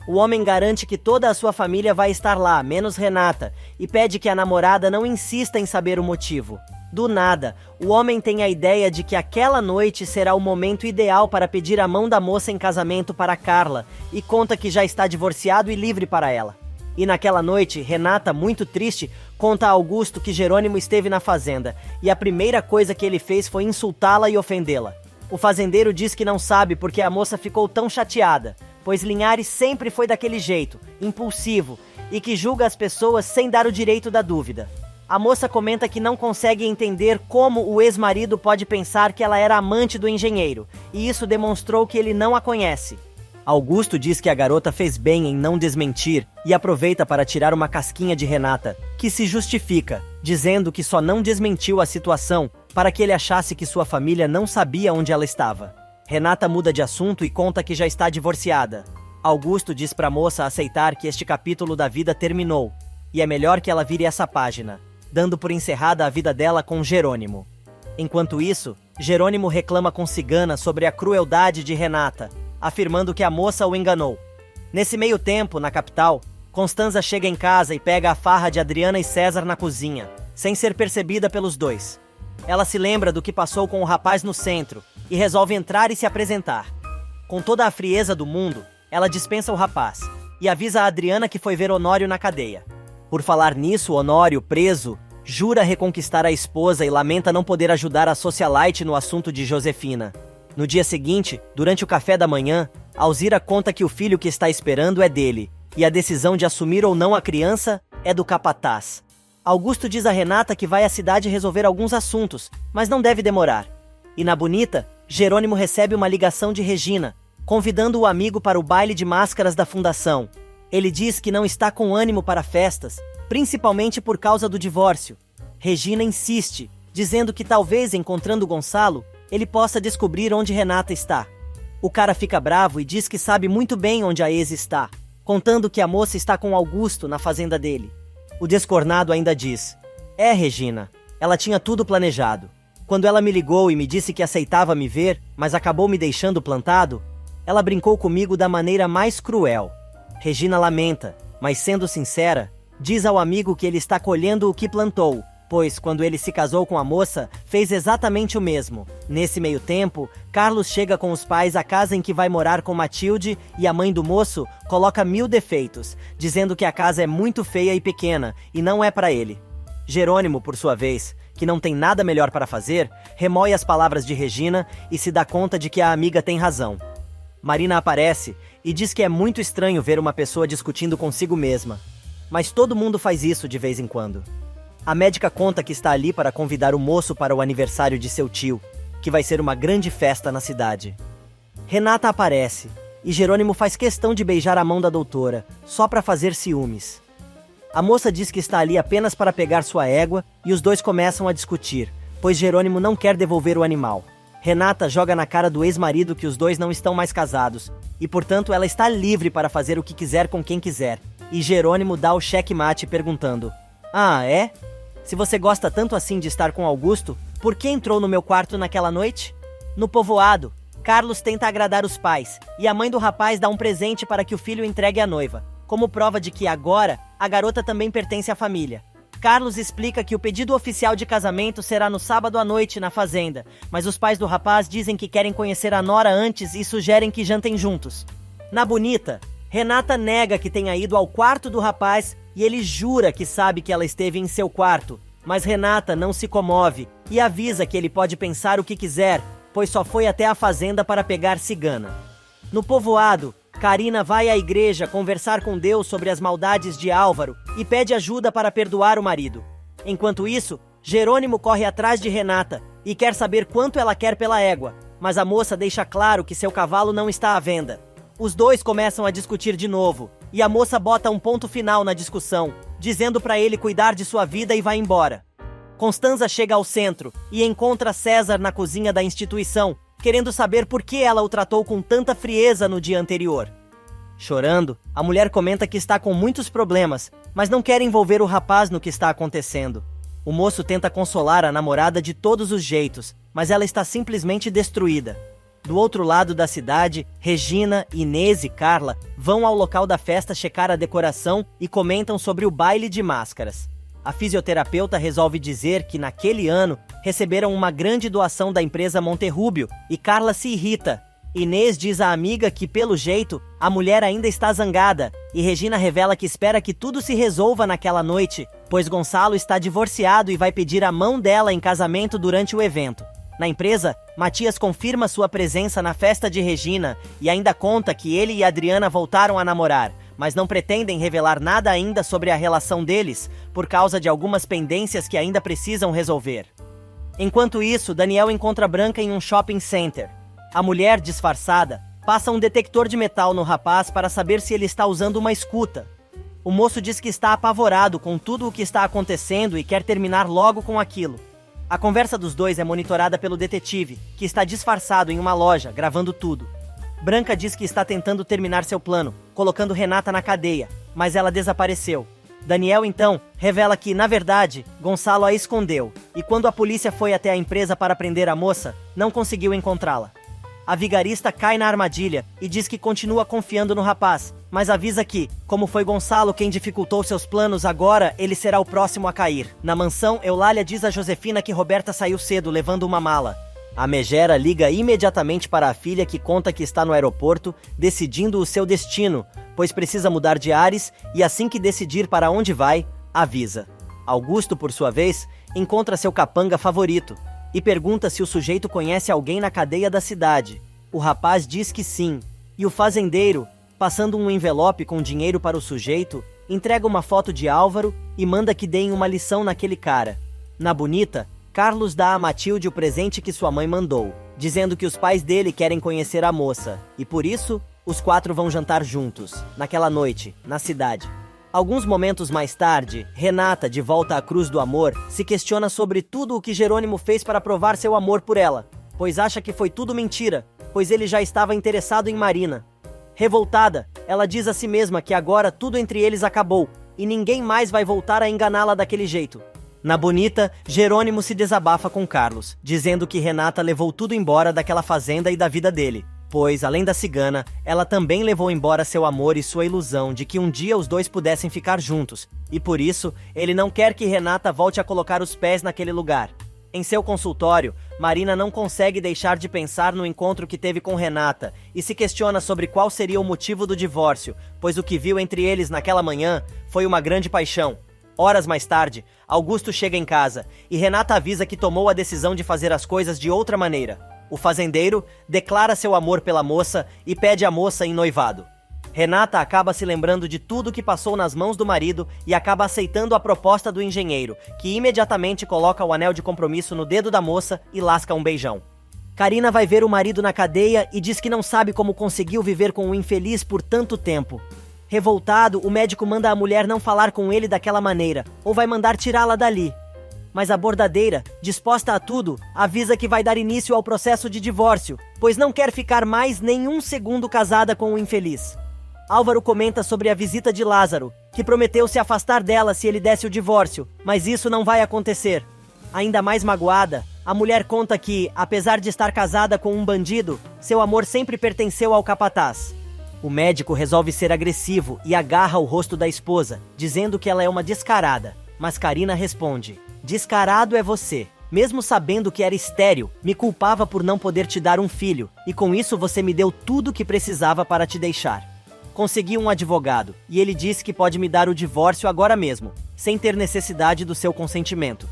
O homem garante que toda a sua família vai estar lá, menos Renata, e pede que a namorada não insista em saber o motivo. Do nada, o homem tem a ideia de que aquela noite será o momento ideal para pedir a mão da moça em casamento para Carla, e conta que já está divorciado e livre para ela. E naquela noite, Renata, muito triste, conta a Augusto que Jerônimo esteve na fazenda, e a primeira coisa que ele fez foi insultá-la e ofendê-la. O fazendeiro diz que não sabe porque a moça ficou tão chateada, pois Linhares sempre foi daquele jeito, impulsivo, e que julga as pessoas sem dar o direito da dúvida. A moça comenta que não consegue entender como o ex-marido pode pensar que ela era amante do engenheiro, e isso demonstrou que ele não a conhece. Augusto diz que a garota fez bem em não desmentir e aproveita para tirar uma casquinha de Renata, que se justifica, dizendo que só não desmentiu a situação para que ele achasse que sua família não sabia onde ela estava. Renata muda de assunto e conta que já está divorciada. Augusto diz para a moça aceitar que este capítulo da vida terminou, e é melhor que ela vire essa página, dando por encerrada a vida dela com Jerônimo. Enquanto isso, Jerônimo reclama com Cigana sobre a crueldade de Renata, afirmando que a moça o enganou. Nesse meio tempo, na capital, Constanza chega em casa e pega a farra de Adriana e César na cozinha, sem ser percebida pelos dois. Ela se lembra do que passou com o rapaz no centro e resolve entrar e se apresentar. Com toda a frieza do mundo, ela dispensa o rapaz e avisa a Adriana que foi ver Honório na cadeia. Por falar nisso, Honório, preso, jura reconquistar a esposa e lamenta não poder ajudar a socialite no assunto de Josefina. No dia seguinte, durante o café da manhã, Alzira conta que o filho que está esperando é dele, e a decisão de assumir ou não a criança é do capataz. Augusto diz a Renata que vai à cidade resolver alguns assuntos, mas não deve demorar. E na Bonita, Jerônimo recebe uma ligação de Regina, convidando o amigo para o baile de máscaras da fundação. Ele diz que não está com ânimo para festas, principalmente por causa do divórcio. Regina insiste, dizendo que talvez encontrando Gonçalo, ele possa descobrir onde Renata está. O cara fica bravo e diz que sabe muito bem onde a ex está, contando que a moça está com Augusto na fazenda dele. O descornado ainda diz: Regina, ela tinha tudo planejado. Quando ela me ligou e me disse que aceitava me ver, mas acabou me deixando plantado, ela brincou comigo da maneira mais cruel. Regina lamenta, mas sendo sincera, diz ao amigo que ele está colhendo o que plantou, pois, quando ele se casou com a moça, fez exatamente o mesmo. Nesse meio tempo, Carlos chega com os pais à casa em que vai morar com Matilde e a mãe do moço coloca 1000 defeitos, dizendo que a casa é muito feia e pequena e não é para ele. Jerônimo, por sua vez, que não tem nada melhor para fazer, remoe as palavras de Regina e se dá conta de que a amiga tem razão. Marina aparece e diz que é muito estranho ver uma pessoa discutindo consigo mesma. Mas todo mundo faz isso de vez em quando. A médica conta que está ali para convidar o moço para o aniversário de seu tio, que vai ser uma grande festa na cidade. Renata aparece, e Jerônimo faz questão de beijar a mão da doutora, só para fazer ciúmes. A moça diz que está ali apenas para pegar sua égua, e os dois começam a discutir, pois Jerônimo não quer devolver o animal. Renata joga na cara do ex-marido que os dois não estão mais casados, e portanto ela está livre para fazer o que quiser com quem quiser, e Jerônimo dá o checkmate perguntando: é? Se você gosta tanto assim de estar com Augusto, por que entrou no meu quarto naquela noite? No povoado, Carlos tenta agradar os pais, e a mãe do rapaz dá um presente para que o filho entregue à noiva, como prova de que agora, a garota também pertence à família. Carlos explica que o pedido oficial de casamento será no sábado à noite na fazenda, mas os pais do rapaz dizem que querem conhecer a nora antes e sugerem que jantem juntos. Na Bonita, Renata nega que tenha ido ao quarto do rapaz e ele jura que sabe que ela esteve em seu quarto, mas Renata não se comove e avisa que ele pode pensar o que quiser, pois só foi até a fazenda para pegar Cigana. No povoado, Carina vai à igreja conversar com Deus sobre as maldades de Álvaro e pede ajuda para perdoar o marido. Enquanto isso, Jerônimo corre atrás de Renata e quer saber quanto ela quer pela égua, mas a moça deixa claro que seu cavalo não está à venda. Os dois começam a discutir de novo, e a moça bota um ponto final na discussão, dizendo para ele cuidar de sua vida e vai embora. Constanza chega ao centro e encontra César na cozinha da instituição, querendo saber por que ela o tratou com tanta frieza no dia anterior. Chorando, a mulher comenta que está com muitos problemas, mas não quer envolver o rapaz no que está acontecendo. O moço tenta consolar a namorada de todos os jeitos, mas ela está simplesmente destruída. Do outro lado da cidade, Regina, Inês e Carla vão ao local da festa checar a decoração e comentam sobre o baile de máscaras. A fisioterapeuta resolve dizer que naquele ano receberam uma grande doação da empresa Monterrúbio e Carla se irrita. Inês diz à amiga que, pelo jeito, a mulher ainda está zangada e Regina revela que espera que tudo se resolva naquela noite, pois Gonçalo está divorciado e vai pedir a mão dela em casamento durante o evento. Na empresa, Matias confirma sua presença na festa de Regina e ainda conta que ele e Adriana voltaram a namorar, mas não pretendem revelar nada ainda sobre a relação deles, por causa de algumas pendências que ainda precisam resolver. Enquanto isso, Daniel encontra Branca em um shopping center. A mulher, disfarçada, passa um detector de metal no rapaz para saber se ele está usando uma escuta. O moço diz que está apavorado com tudo o que está acontecendo e quer terminar logo com aquilo. A conversa dos dois é monitorada pelo detetive, que está disfarçado em uma loja, gravando tudo. Branca diz que está tentando terminar seu plano, colocando Renata na cadeia, mas ela desapareceu. Daniel, então, revela que, na verdade, Gonçalo a escondeu, e quando a polícia foi até a empresa para prender a moça, não conseguiu encontrá-la. A vigarista cai na armadilha e diz que continua confiando no rapaz, mas avisa que, como foi Gonçalo quem dificultou seus planos, agora ele será o próximo a cair. Na mansão, Eulália diz a Josefina que Roberta saiu cedo levando uma mala. A megera liga imediatamente para a filha, que conta que está no aeroporto, decidindo o seu destino, pois precisa mudar de ares e assim que decidir para onde vai, avisa. Augusto, por sua vez, encontra seu capanga favorito e pergunta se o sujeito conhece alguém na cadeia da cidade. O rapaz diz que sim, e o fazendeiro, passando um envelope com dinheiro para o sujeito, entrega uma foto de Álvaro e manda que deem uma lição naquele cara. Na bonita, Carlos dá a Matilde o presente que sua mãe mandou, dizendo que os pais dele querem conhecer a moça, e por isso, os quatro vão jantar juntos, naquela noite, na cidade. Alguns momentos mais tarde, Renata, de volta à Cruz do Amor, se questiona sobre tudo o que Jerônimo fez para provar seu amor por ela, pois acha que foi tudo mentira, pois ele já estava interessado em Marina. Revoltada, ela diz a si mesma que agora tudo entre eles acabou, e ninguém mais vai voltar a enganá-la daquele jeito. Na bonita, Jerônimo se desabafa com Carlos, dizendo que Renata levou tudo embora daquela fazenda e da vida dele, pois, além da cigana, ela também levou embora seu amor e sua ilusão de que um dia os dois pudessem ficar juntos, e por isso, ele não quer que Renata volte a colocar os pés naquele lugar. Em seu consultório, Marina não consegue deixar de pensar no encontro que teve com Renata e se questiona sobre qual seria o motivo do divórcio, pois o que viu entre eles naquela manhã foi uma grande paixão. Horas mais tarde, Augusto chega em casa e Renata avisa que tomou a decisão de fazer as coisas de outra maneira. O fazendeiro declara seu amor pela moça e pede a moça em noivado. Renata acaba se lembrando de tudo que passou nas mãos do marido e acaba aceitando a proposta do engenheiro, que imediatamente coloca o anel de compromisso no dedo da moça e lasca um beijão. Karina vai ver o marido na cadeia e diz que não sabe como conseguiu viver com um infeliz por tanto tempo. Revoltado, o médico manda a mulher não falar com ele daquela maneira, ou vai mandar tirá-la dali. Mas a bordadeira, disposta a tudo, avisa que vai dar início ao processo de divórcio, pois não quer ficar mais nenhum segundo casada com o infeliz. Álvaro comenta sobre a visita de Lázaro, que prometeu se afastar dela se ele desse o divórcio, mas isso não vai acontecer. Ainda mais magoada, a mulher conta que, apesar de estar casada com um bandido, seu amor sempre pertenceu ao capataz. O médico resolve ser agressivo e agarra o rosto da esposa, dizendo que ela é uma descarada, mas Karina responde: "Descarado é você. Mesmo sabendo que era estéril, me culpava por não poder te dar um filho, e com isso você me deu tudo o que precisava para te deixar. Consegui um advogado, e ele disse que pode me dar o divórcio agora mesmo, sem ter necessidade do seu consentimento.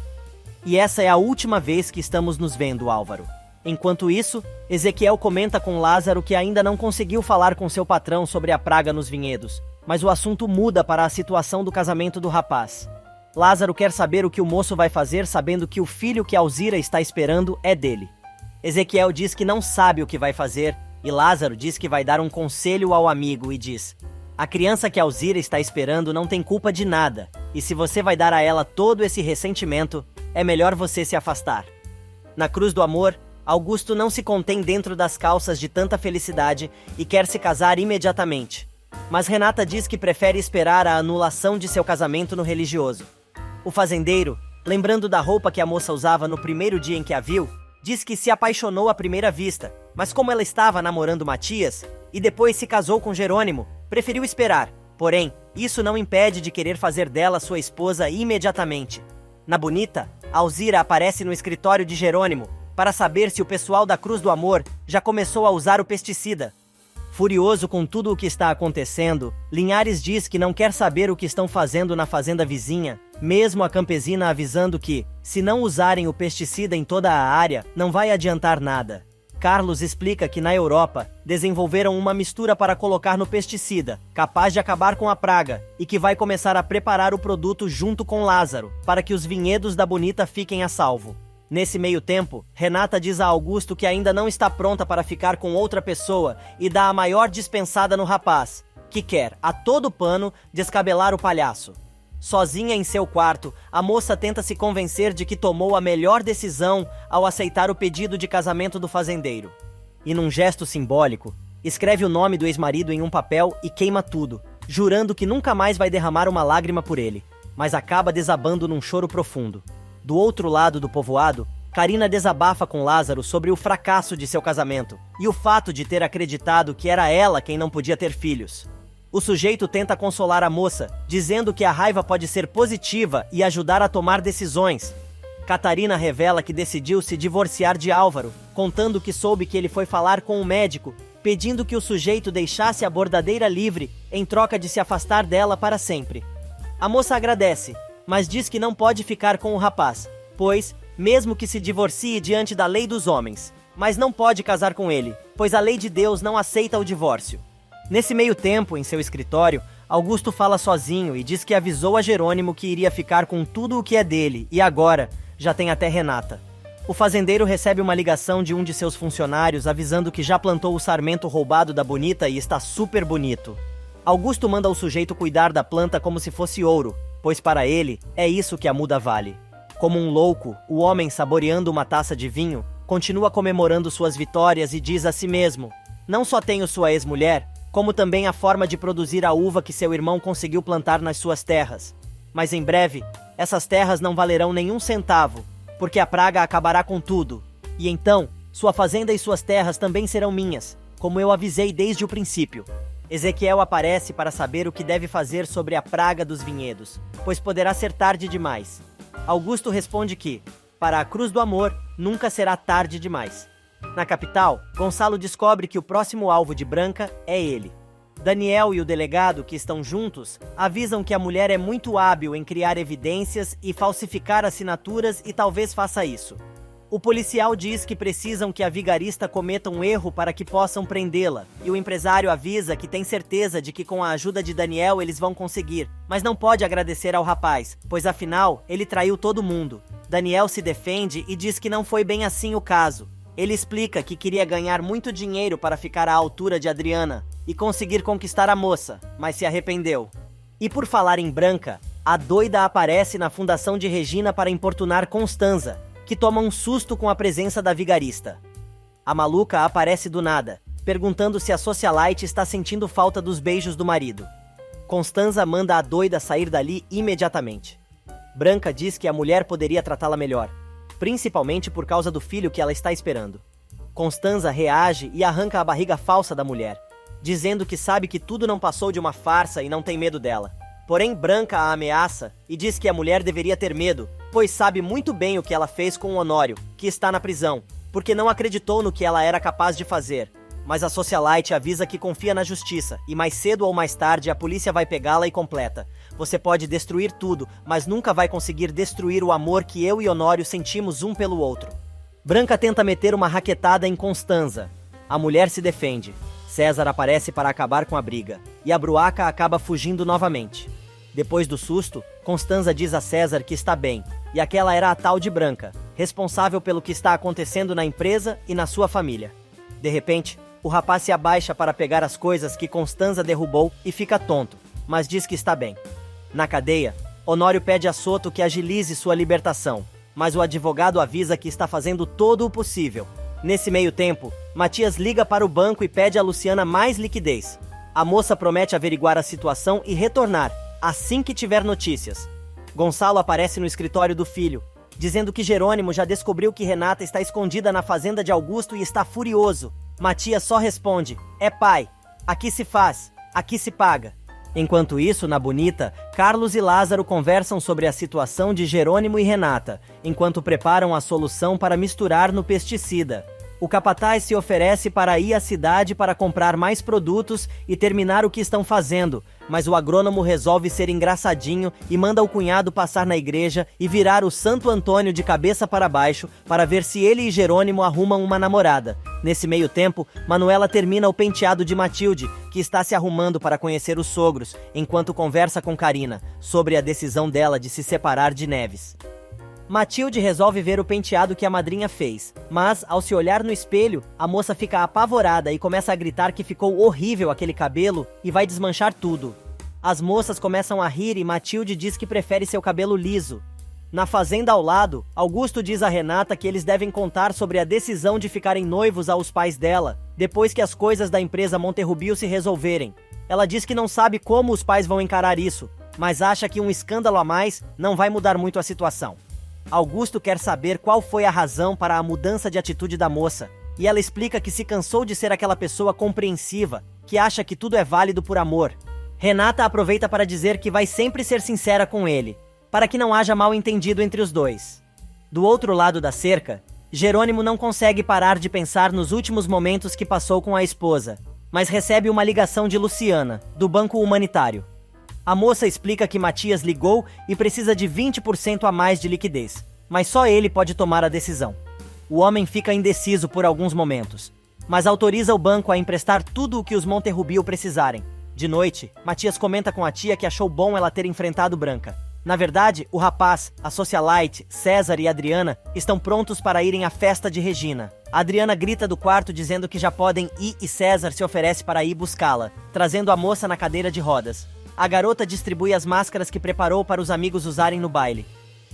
E essa é a última vez que estamos nos vendo, Álvaro." Enquanto isso, Ezequiel comenta com Lázaro que ainda não conseguiu falar com seu patrão sobre a praga nos vinhedos, mas o assunto muda para a situação do casamento do rapaz. Lázaro quer saber o que o moço vai fazer sabendo que o filho que Alzira está esperando é dele. Ezequiel diz que não sabe o que vai fazer e Lázaro diz que vai dar um conselho ao amigo e diz: "A criança que Alzira está esperando não tem culpa de nada, e se você vai dar a ela todo esse ressentimento, é melhor você se afastar." Na Cruz do Amor, Augusto não se contém dentro das calças de tanta felicidade e quer se casar imediatamente. Mas Renata diz que prefere esperar a anulação de seu casamento no religioso. O fazendeiro, lembrando da roupa que a moça usava no primeiro dia em que a viu, diz que se apaixonou à primeira vista, mas como ela estava namorando Matias e depois se casou com Jerônimo, preferiu esperar. Porém, isso não impede de querer fazer dela sua esposa imediatamente. Na bonita, Alzira aparece no escritório de Jerônimo para saber se o pessoal da Cruz do Amor já começou a usar o pesticida. Furioso com tudo o que está acontecendo, Linhares diz que não quer saber o que estão fazendo na fazenda vizinha, mesmo a campesina avisando que, se não usarem o pesticida em toda a área, não vai adiantar nada. Carlos explica que na Europa, desenvolveram uma mistura para colocar no pesticida, capaz de acabar com a praga, e que vai começar a preparar o produto junto com Lázaro, para que os vinhedos da Bonita fiquem a salvo. Nesse meio tempo, Renata diz a Augusto que ainda não está pronta para ficar com outra pessoa e dá a maior dispensada no rapaz, que quer, a todo pano, descabelar o palhaço. Sozinha em seu quarto, a moça tenta se convencer de que tomou a melhor decisão ao aceitar o pedido de casamento do fazendeiro. E num gesto simbólico, escreve o nome do ex-marido em um papel e queima tudo, jurando que nunca mais vai derramar uma lágrima por ele, mas acaba desabando num choro profundo. Do outro lado do povoado, Karina desabafa com Lázaro sobre o fracasso de seu casamento e o fato de ter acreditado que era ela quem não podia ter filhos. O sujeito tenta consolar a moça, dizendo que a raiva pode ser positiva e ajudar a tomar decisões. Catarina revela que decidiu se divorciar de Álvaro, contando que soube que ele foi falar com o médico, pedindo que o sujeito deixasse a bordadeira livre em troca de se afastar dela para sempre. A moça agradece, mas diz que não pode ficar com o rapaz, pois, mesmo que se divorcie diante da lei dos homens, mas não pode casar com ele, pois a lei de Deus não aceita o divórcio. Nesse meio tempo, em seu escritório, Augusto fala sozinho e diz que avisou a Jerônimo que iria ficar com tudo o que é dele e agora já tem até Renata. O fazendeiro recebe uma ligação de um de seus funcionários avisando que já plantou o sarmento roubado da Bonita e está super bonito. Augusto manda o sujeito cuidar da planta como se fosse ouro, pois para ele, é isso que a muda vale. Como um louco, o homem, saboreando uma taça de vinho, continua comemorando suas vitórias e diz a si mesmo: não só tenho sua ex-mulher, como também a forma de produzir a uva que seu irmão conseguiu plantar nas suas terras. Mas em breve, essas terras não valerão nenhum centavo, porque a praga acabará com tudo. E então, sua fazenda e suas terras também serão minhas, como eu avisei desde o princípio. Ezequiel aparece para saber o que deve fazer sobre a praga dos vinhedos, pois poderá ser tarde demais. Augusto responde que, para a Cruz do Amor, nunca será tarde demais. Na capital, Gonçalo descobre que o próximo alvo de Branca é ele. Daniel e o delegado, que estão juntos, avisam que a mulher é muito hábil em criar evidências e falsificar assinaturas e talvez faça isso. O policial diz que precisam que a vigarista cometa um erro para que possam prendê-la, e o empresário avisa que tem certeza de que com a ajuda de Daniel eles vão conseguir, mas não pode agradecer ao rapaz, pois afinal, ele traiu todo mundo. Daniel se defende e diz que não foi bem assim o caso. Ele explica que queria ganhar muito dinheiro para ficar à altura de Adriana e conseguir conquistar a moça, mas se arrependeu. E por falar em Branca, a doida aparece na fundação de Regina para importunar Constanza, que toma um susto com a presença da vigarista. A maluca aparece do nada, perguntando se a socialite está sentindo falta dos beijos do marido. Constanza manda a doida sair dali imediatamente. Branca diz que a mulher poderia tratá-la melhor, principalmente por causa do filho que ela está esperando. Constanza reage e arranca a barriga falsa da mulher, dizendo que sabe que tudo não passou de uma farsa e não tem medo dela. Porém, Branca a ameaça e diz que a mulher deveria ter medo, pois sabe muito bem o que ela fez com o Honório, que está na prisão, porque não acreditou no que ela era capaz de fazer. Mas a socialite avisa que confia na justiça, e mais cedo ou mais tarde a polícia vai pegá-la e completa. Você pode destruir tudo, mas nunca vai conseguir destruir o amor que eu e Honório sentimos um pelo outro. Branca tenta meter uma raquetada em Constanza. A mulher se defende. César aparece para acabar com a briga, e a bruaca acaba fugindo novamente. Depois do susto, Constanza diz a César que está bem, e aquela era a tal de Branca, responsável pelo que está acontecendo na empresa e na sua família. De repente, o rapaz se abaixa para pegar as coisas que Constanza derrubou e fica tonto, mas diz que está bem. Na cadeia, Honório pede a Soto que agilize sua libertação, mas o advogado avisa que está fazendo todo o possível. Nesse meio tempo, Matias liga para o banco e pede a Luciana mais liquidez. A moça promete averiguar a situação e retornar, assim que tiver notícias. Gonçalo aparece no escritório do filho, dizendo que Jerônimo já descobriu que Renata está escondida na fazenda de Augusto e está furioso. Matias só responde: é pai, aqui se faz, aqui se paga. Enquanto isso, na Bonita, Carlos e Lázaro conversam sobre a situação de Jerônimo e Renata, enquanto preparam a solução para misturar no pesticida. O capataz se oferece para ir à cidade para comprar mais produtos e terminar o que estão fazendo, mas o agrônomo resolve ser engraçadinho e manda o cunhado passar na igreja e virar o Santo Antônio de cabeça para baixo para ver se ele e Jerônimo arrumam uma namorada. Nesse meio tempo, Manuela termina o penteado de Matilde, que está se arrumando para conhecer os sogros, enquanto conversa com Carina sobre a decisão dela de se separar de Neves. Matilde resolve ver o penteado que a madrinha fez, mas, ao se olhar no espelho, a moça fica apavorada e começa a gritar que ficou horrível aquele cabelo e vai desmanchar tudo. As moças começam a rir e Matilde diz que prefere seu cabelo liso. Na fazenda ao lado, Augusto diz a Renata que eles devem contar sobre a decisão de ficarem noivos aos pais dela, depois que as coisas da empresa Monterrubio se resolverem. Ela diz que não sabe como os pais vão encarar isso, mas acha que um escândalo a mais não vai mudar muito a situação. Augusto quer saber qual foi a razão para a mudança de atitude da moça, e ela explica que se cansou de ser aquela pessoa compreensiva, que acha que tudo é válido por amor. Renata aproveita para dizer que vai sempre ser sincera com ele, para que não haja mal entendido entre os dois. Do outro lado da cerca, Jerônimo não consegue parar de pensar nos últimos momentos que passou com a esposa, mas recebe uma ligação de Luciana, do Banco Humanitário. A moça explica que Matias ligou e precisa de 20% a mais de liquidez, mas só ele pode tomar a decisão. O homem fica indeciso por alguns momentos, mas autoriza o banco a emprestar tudo o que os Monterrubio precisarem. De noite, Matias comenta com a tia que achou bom ela ter enfrentado Branca. Na verdade, o rapaz, a socialite, César e Adriana estão prontos para irem à festa de Regina. A Adriana grita do quarto dizendo que já podem ir e César se oferece para ir buscá-la, trazendo a moça na cadeira de rodas. A garota distribui as máscaras que preparou para os amigos usarem no baile.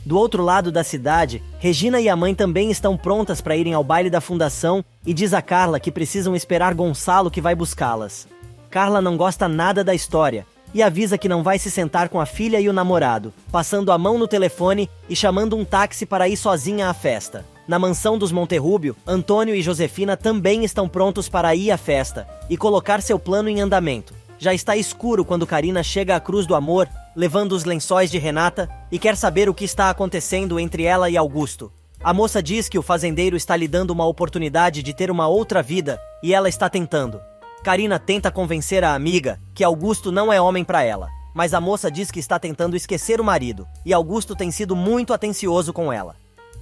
Do outro lado da cidade, Regina e a mãe também estão prontas para irem ao baile da fundação e diz a Carla que precisam esperar Gonçalo que vai buscá-las. Carla não gosta nada da história e avisa que não vai se sentar com a filha e o namorado, passando a mão no telefone e chamando um táxi para ir sozinha à festa. Na mansão dos Monterrubio, Antônio e Josefina também estão prontos para ir à festa e colocar seu plano em andamento. Já está escuro quando Carina chega à Cruz do Amor, levando os lençóis de Renata, e quer saber o que está acontecendo entre ela e Augusto. A moça diz que o fazendeiro está lhe dando uma oportunidade de ter uma outra vida, e ela está tentando. Carina tenta convencer a amiga que Augusto não é homem para ela, mas a moça diz que está tentando esquecer o marido, e Augusto tem sido muito atencioso com ela.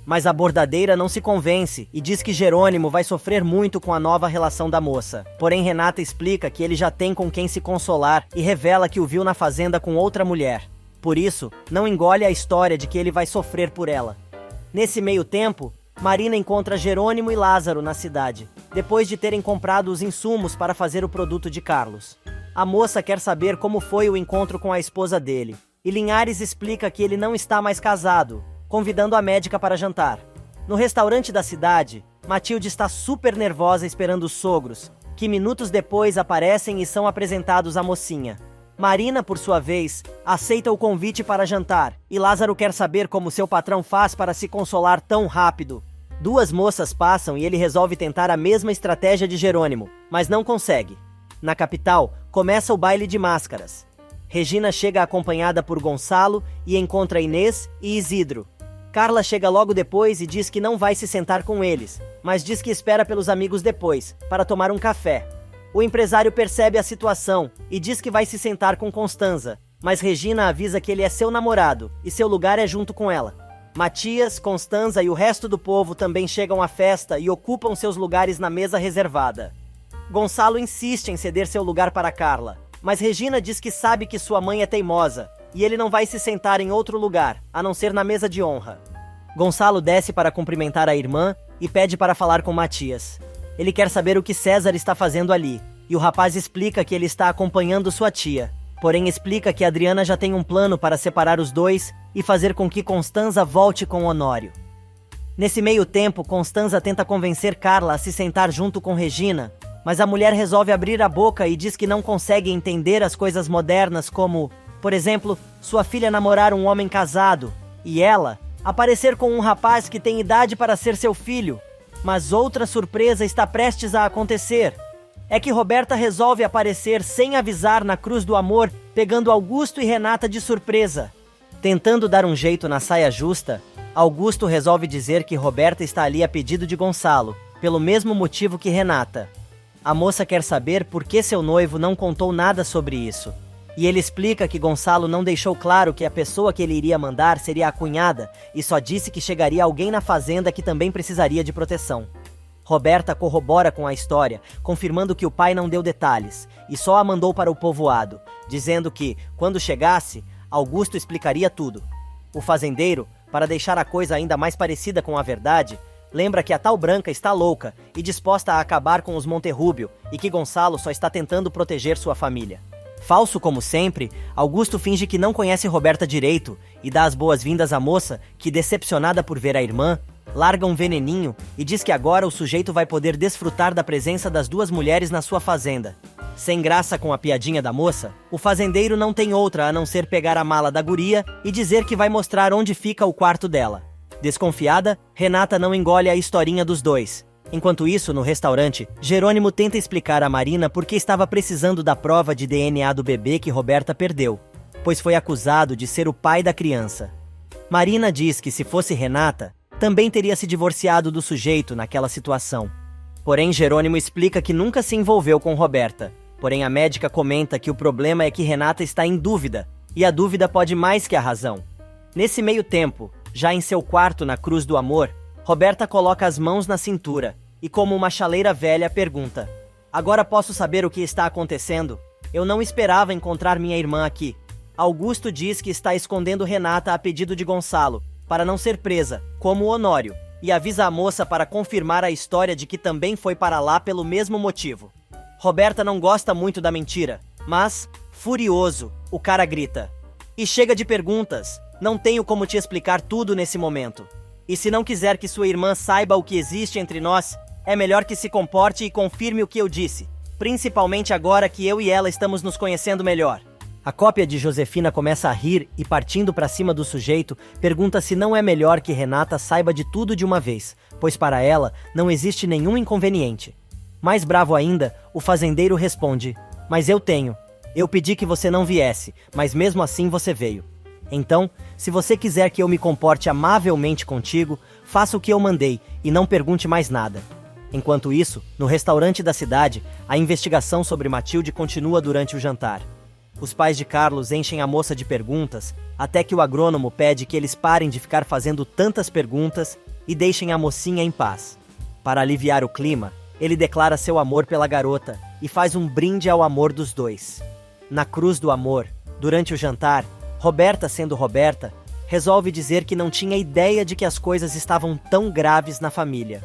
Mas a bordadeira não se convence e diz que Jerônimo vai sofrer muito com a nova relação da moça. Porém, Renata explica que ele já tem com quem se consolar e revela que o viu na fazenda com outra mulher. Por isso, não engole a história de que ele vai sofrer por ela. Nesse meio tempo, Marina encontra Jerônimo e Lázaro na cidade, depois de terem comprado os insumos para fazer o produto de Carlos. A moça quer saber como foi o encontro com a esposa dele, e Linhares explica que ele não está mais casado, convidando a médica para jantar. No restaurante da cidade, Matilde está super nervosa esperando os sogros, que minutos depois aparecem e são apresentados à mocinha. Marina, por sua vez, aceita o convite para jantar, e Lázaro quer saber como seu patrão faz para se consolar tão rápido. Duas moças passam e ele resolve tentar a mesma estratégia de Jerônimo, mas não consegue. Na capital, começa o baile de máscaras. Regina chega acompanhada por Gonçalo e encontra Inês e Isidro. Carla chega logo depois e diz que não vai se sentar com eles, mas diz que espera pelos amigos depois, para tomar um café. O empresário percebe a situação e diz que vai se sentar com Constanza, mas Regina avisa que ele é seu namorado e seu lugar é junto com ela. Matias, Constanza e o resto do povo também chegam à festa e ocupam seus lugares na mesa reservada. Gonçalo insiste em ceder seu lugar para Carla, mas Regina diz que sabe que sua mãe é teimosa e ele não vai se sentar em outro lugar, a não ser na mesa de honra. Gonçalo desce para cumprimentar a irmã e pede para falar com Matias. Ele quer saber o que César está fazendo ali, e o rapaz explica que ele está acompanhando sua tia. Porém explica que Adriana já tem um plano para separar os dois e fazer com que Constanza volte com Honório. Nesse meio tempo, Constanza tenta convencer Carla a se sentar junto com Regina, mas a mulher resolve abrir a boca e diz que não consegue entender as coisas modernas como, por exemplo, sua filha namorar um homem casado, e ela aparecer com um rapaz que tem idade para ser seu filho. Mas outra surpresa está prestes a acontecer. É que Roberta resolve aparecer sem avisar na Cruz do Amor, pegando Augusto e Renata de surpresa. Tentando dar um jeito na saia justa, Augusto resolve dizer que Roberta está ali a pedido de Gonçalo, pelo mesmo motivo que Renata. A moça quer saber por que seu noivo não contou nada sobre isso. E ele explica que Gonçalo não deixou claro que a pessoa que ele iria mandar seria a cunhada e só disse que chegaria alguém na fazenda que também precisaria de proteção. Roberta corrobora com a história, confirmando que o pai não deu detalhes e só a mandou para o povoado, dizendo que, quando chegasse, Augusto explicaria tudo. O fazendeiro, para deixar a coisa ainda mais parecida com a verdade, lembra que a tal Branca está louca e disposta a acabar com os Monterrúbio e que Gonçalo só está tentando proteger sua família. Falso como sempre, Augusto finge que não conhece Roberta direito e dá as boas-vindas à moça que, decepcionada por ver a irmã, larga um veneninho e diz que agora o sujeito vai poder desfrutar da presença das duas mulheres na sua fazenda. Sem graça com a piadinha da moça, o fazendeiro não tem outra a não ser pegar a mala da guria e dizer que vai mostrar onde fica o quarto dela. Desconfiada, Renata não engole a historinha dos dois. Enquanto isso, no restaurante, Jerônimo tenta explicar a Marina por que estava precisando da prova de DNA do bebê que Roberta perdeu, pois foi acusado de ser o pai da criança. Marina diz que se fosse Renata, também teria se divorciado do sujeito naquela situação. Porém, Jerônimo explica que nunca se envolveu com Roberta. Porém, a médica comenta que o problema é que Renata está em dúvida, e a dúvida pode mais que a razão. Nesse meio tempo, já em seu quarto na Cruz do Amor, Roberta coloca as mãos na cintura e, como uma chaleira velha, pergunta: "Agora posso saber o que está acontecendo? Eu não esperava encontrar minha irmã aqui." Augusto diz que está escondendo Renata a pedido de Gonçalo, para não ser presa, como Honório, e avisa a moça para confirmar a história de que também foi para lá pelo mesmo motivo. Roberta não gosta muito da mentira, mas, furioso, o cara grita: "E chega de perguntas, não tenho como te explicar tudo nesse momento. E se não quiser que sua irmã saiba o que existe entre nós, é melhor que se comporte e confirme o que eu disse, principalmente agora que eu e ela estamos nos conhecendo melhor." A cópia de Josefina começa a rir e, partindo para cima do sujeito, pergunta se não é melhor que Renata saiba de tudo de uma vez, pois para ela não existe nenhum inconveniente. Mais bravo ainda, o fazendeiro responde: "Mas eu tenho. Eu pedi que você não viesse, mas mesmo assim você veio. Então, se você quiser que eu me comporte amavelmente contigo, faça o que eu mandei e não pergunte mais nada." Enquanto isso, no restaurante da cidade, a investigação sobre Matilde continua durante o jantar. Os pais de Carlos enchem a moça de perguntas, até que o agrônomo pede que eles parem de ficar fazendo tantas perguntas e deixem a mocinha em paz. Para aliviar o clima, ele declara seu amor pela garota e faz um brinde ao amor dos dois. Na Cruz do Amor, durante o jantar, Roberta, sendo Roberta, resolve dizer que não tinha ideia de que as coisas estavam tão graves na família.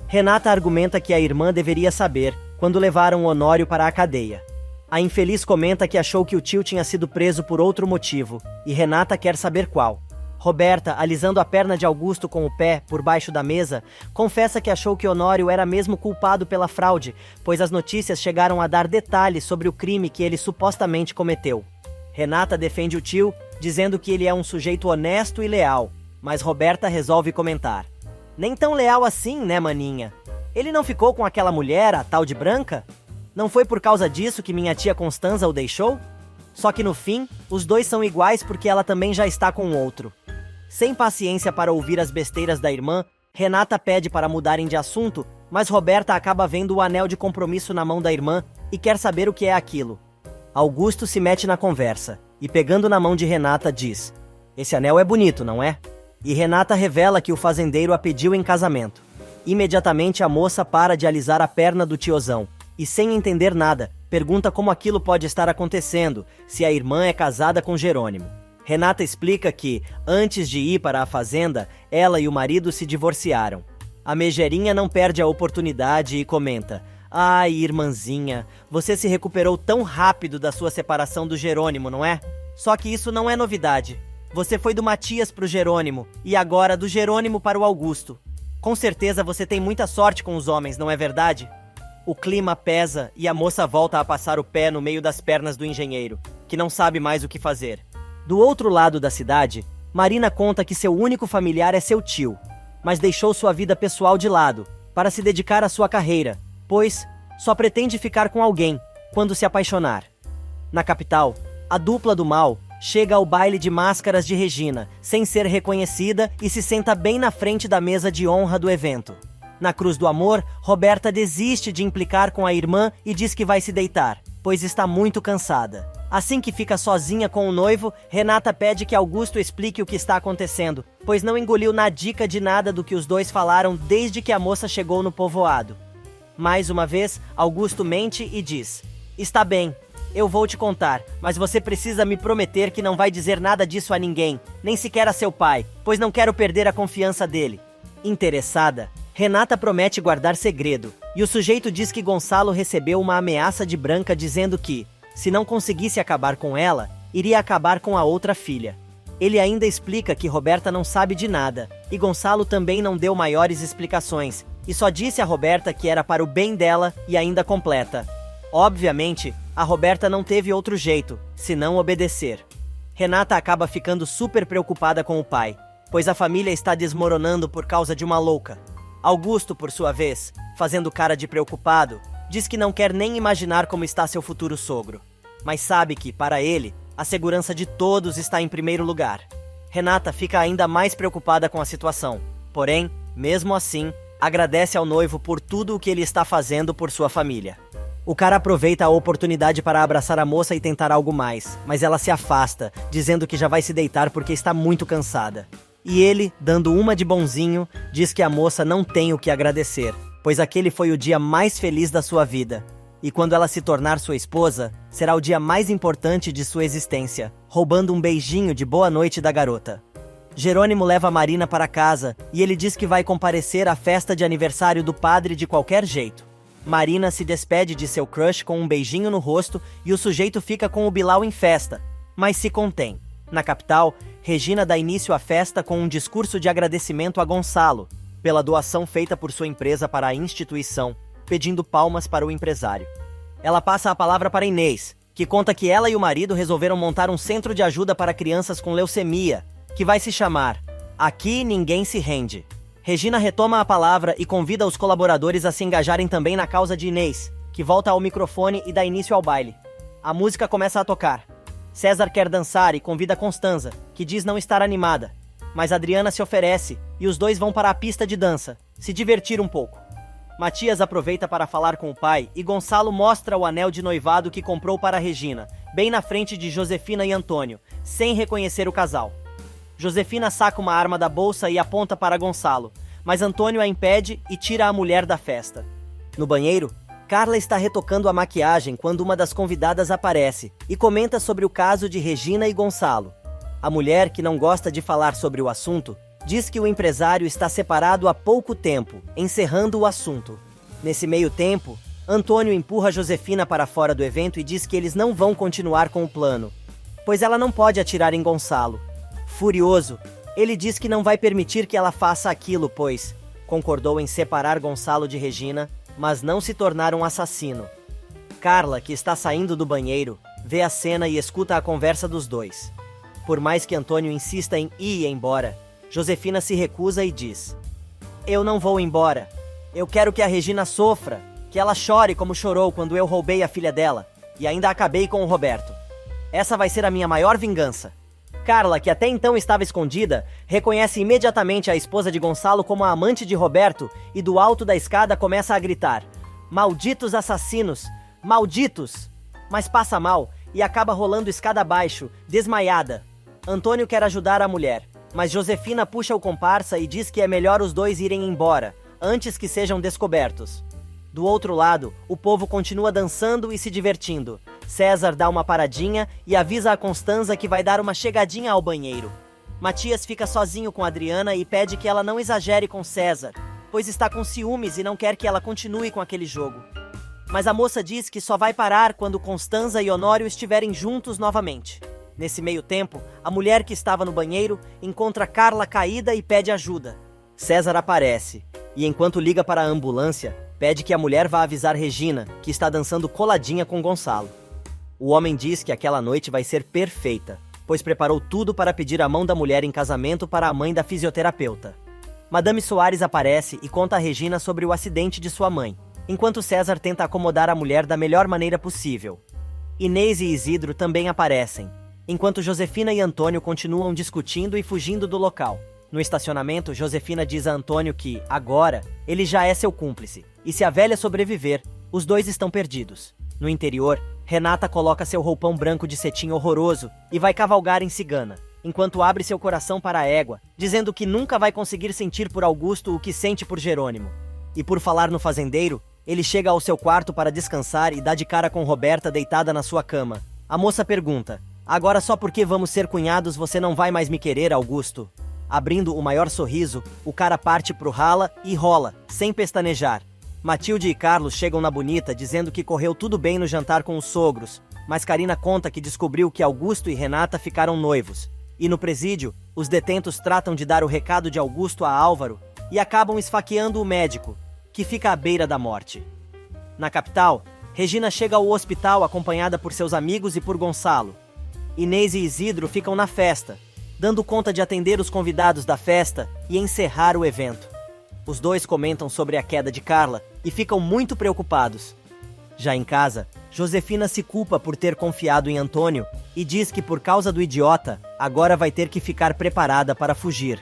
Renata argumenta que a irmã deveria saber quando levaram Honório para a cadeia. A infeliz comenta que achou que o tio tinha sido preso por outro motivo, e Renata quer saber qual. Roberta, alisando a perna de Augusto com o pé por baixo da mesa, confessa que achou que Honório era mesmo culpado pela fraude, pois as notícias chegaram a dar detalhes sobre o crime que ele supostamente cometeu. Renata defende o tio, dizendo que ele é um sujeito honesto e leal, mas Roberta resolve comentar: "Nem tão leal assim, né, maninha? Ele não ficou com aquela mulher, a tal de Branca? Não foi por causa disso que minha tia Constanza o deixou? Só que no fim, os dois são iguais porque ela também já está com outro." Sem paciência para ouvir as besteiras da irmã, Renata pede para mudarem de assunto, mas Roberta acaba vendo o anel de compromisso na mão da irmã e quer saber o que é aquilo. Augusto se mete na conversa e, pegando na mão de Renata, diz: "Esse anel é bonito, não é?" E Renata revela que o fazendeiro a pediu em casamento. Imediatamente a moça para de alisar a perna do tiozão e, sem entender nada, pergunta como aquilo pode estar acontecendo, se a irmã é casada com Jerônimo. Renata explica que, antes de ir para a fazenda, ela e o marido se divorciaram. A megerinha não perde a oportunidade e comenta: "Ai, irmãzinha, você se recuperou tão rápido da sua separação do Jerônimo, não é? Só que isso não é novidade. Você foi do Matias pro Jerônimo, e agora do Jerônimo para o Augusto. Com certeza você tem muita sorte com os homens, não é verdade?" O clima pesa e a moça volta a passar o pé no meio das pernas do engenheiro, que não sabe mais o que fazer. Do outro lado da cidade, Marina conta que seu único familiar é seu tio, mas deixou sua vida pessoal de lado para se dedicar à sua carreira, pois só pretende ficar com alguém quando se apaixonar. Na capital, a dupla do mal chega ao baile de máscaras de Regina, sem ser reconhecida, e se senta bem na frente da mesa de honra do evento. Na cruz do amor, Roberta desiste de implicar com a irmã e diz que vai se deitar, pois está muito cansada. Assim que fica sozinha com o noivo, Renata pede que Augusto explique o que está acontecendo, pois não engoliu na dica de nada do que os dois falaram desde que a moça chegou no povoado. Mais uma vez, Augusto mente e diz: "Está bem, eu vou te contar, mas você precisa me prometer que não vai dizer nada disso a ninguém, nem sequer a seu pai, pois não quero perder a confiança dele." Interessada, Renata promete guardar segredo, e o sujeito diz que Gonçalo recebeu uma ameaça de Branca dizendo que, se não conseguisse acabar com ela, iria acabar com a outra filha. Ele ainda explica que Roberta não sabe de nada, e Gonçalo também não deu maiores explicações, e só disse a Roberta que era para o bem dela e ainda completa. Obviamente, a Roberta não teve outro jeito, senão obedecer. Renata acaba ficando super preocupada com o pai, pois a família está desmoronando por causa de uma louca. Augusto, por sua vez, fazendo cara de preocupado, diz que não quer nem imaginar como está seu futuro sogro, mas sabe que, para ele, a segurança de todos está em primeiro lugar. Renata fica ainda mais preocupada com a situação, porém, mesmo assim, agradece ao noivo por tudo o que ele está fazendo por sua família. O cara aproveita a oportunidade para abraçar a moça e tentar algo mais, mas ela se afasta, dizendo que já vai se deitar porque está muito cansada. E ele, dando uma de bonzinho, diz que a moça não tem o que agradecer, pois aquele foi o dia mais feliz da sua vida. E quando ela se tornar sua esposa, será o dia mais importante de sua existência, roubando um beijinho de boa noite da garota. Jerônimo leva Marina para casa e ele diz que vai comparecer à festa de aniversário do padre de qualquer jeito. Marina se despede de seu crush com um beijinho no rosto e o sujeito fica com o Bilal em festa, mas se contém. Na capital, Regina dá início à festa com um discurso de agradecimento a Gonçalo, pela doação feita por sua empresa para a instituição, pedindo palmas para o empresário. Ela passa a palavra para Inês, que conta que ela e o marido resolveram montar um centro de ajuda para crianças com leucemia, que vai se chamar Aqui Ninguém Se Rende. Regina retoma a palavra e convida os colaboradores a se engajarem também na causa de Inês, que volta ao microfone e dá início ao baile. A música começa a tocar. César quer dançar e convida Constanza, que diz não estar animada, mas Adriana se oferece e os dois vão para a pista de dança, se divertir um pouco. Matias aproveita para falar com o pai e Gonçalo mostra o anel de noivado que comprou para Regina, bem na frente de Josefina e Antônio, sem reconhecer o casal. Josefina saca uma arma da bolsa e aponta para Gonçalo, mas Antônio a impede e tira a mulher da festa. No banheiro, Carla está retocando a maquiagem quando uma das convidadas aparece e comenta sobre o caso de Regina e Gonçalo. A mulher, que não gosta de falar sobre o assunto, diz que o empresário está separado há pouco tempo, encerrando o assunto. Nesse meio tempo, Antônio empurra Josefina para fora do evento e diz que eles não vão continuar com o plano, pois ela não pode atirar em Gonçalo. Furioso, ele diz que não vai permitir que ela faça aquilo, pois concordou em separar Gonçalo de Regina, mas não se tornar um assassino. Carla, que está saindo do banheiro, vê a cena e escuta a conversa dos dois. Por mais que Antônio insista em ir embora, Josefina se recusa e diz: "Eu não vou embora. Eu quero que a Regina sofra, que ela chore como chorou quando eu roubei a filha dela e ainda acabei com o Roberto. Essa vai ser a minha maior vingança." Carla, que até então estava escondida, reconhece imediatamente a esposa de Gonçalo como a amante de Roberto e do alto da escada começa a gritar: "Malditos assassinos! Malditos!" Mas passa mal e acaba rolando escada abaixo, desmaiada. Antônio quer ajudar a mulher, mas Josefina puxa o comparsa e diz que é melhor os dois irem embora, antes que sejam descobertos. Do outro lado, o povo continua dançando e se divertindo. César dá uma paradinha e avisa a Constanza que vai dar uma chegadinha ao banheiro. Matias fica sozinho com Adriana e pede que ela não exagere com César, pois está com ciúmes e não quer que ela continue com aquele jogo. Mas a moça diz que só vai parar quando Constanza e Honório estiverem juntos novamente. Nesse meio tempo, a mulher que estava no banheiro encontra Carla caída e pede ajuda. César aparece e, enquanto liga para a ambulância, pede que a mulher vá avisar Regina, que está dançando coladinha com Gonçalo. O homem diz que aquela noite vai ser perfeita, pois preparou tudo para pedir a mão da mulher em casamento para a mãe da fisioterapeuta. Madame Soares aparece e conta a Regina sobre o acidente de sua mãe, enquanto César tenta acomodar a mulher da melhor maneira possível. Inês e Isidro também aparecem, enquanto Josefina e Antônio continuam discutindo e fugindo do local. No estacionamento, Josefina diz a Antônio que, agora, ele já é seu cúmplice, e se a velha sobreviver, os dois estão perdidos. No interior, Renata coloca seu roupão branco de cetim horroroso e vai cavalgar em cigana, enquanto abre seu coração para a égua, dizendo que nunca vai conseguir sentir por Augusto o que sente por Jerônimo. E por falar no fazendeiro, ele chega ao seu quarto para descansar e dá de cara com Roberta deitada na sua cama. A moça pergunta: agora só porque vamos ser cunhados você não vai mais me querer, Augusto? Abrindo o maior sorriso, o cara parte pro rala e rola, sem pestanejar. Matilde e Carlos chegam na Bonita dizendo que correu tudo bem no jantar com os sogros, mas Carina conta que descobriu que Augusto e Renata ficaram noivos. E no presídio, os detentos tratam de dar o recado de Augusto a Álvaro e acabam esfaqueando o médico, que fica à beira da morte. Na capital, Regina chega ao hospital acompanhada por seus amigos e por Gonçalo. Inês e Isidro ficam na festa, dando conta de atender os convidados da festa e encerrar o evento. Os dois comentam sobre a queda de Carla e ficam muito preocupados. Já em casa, Josefina se culpa por ter confiado em Antônio e diz que por causa do idiota, agora vai ter que ficar preparada para fugir.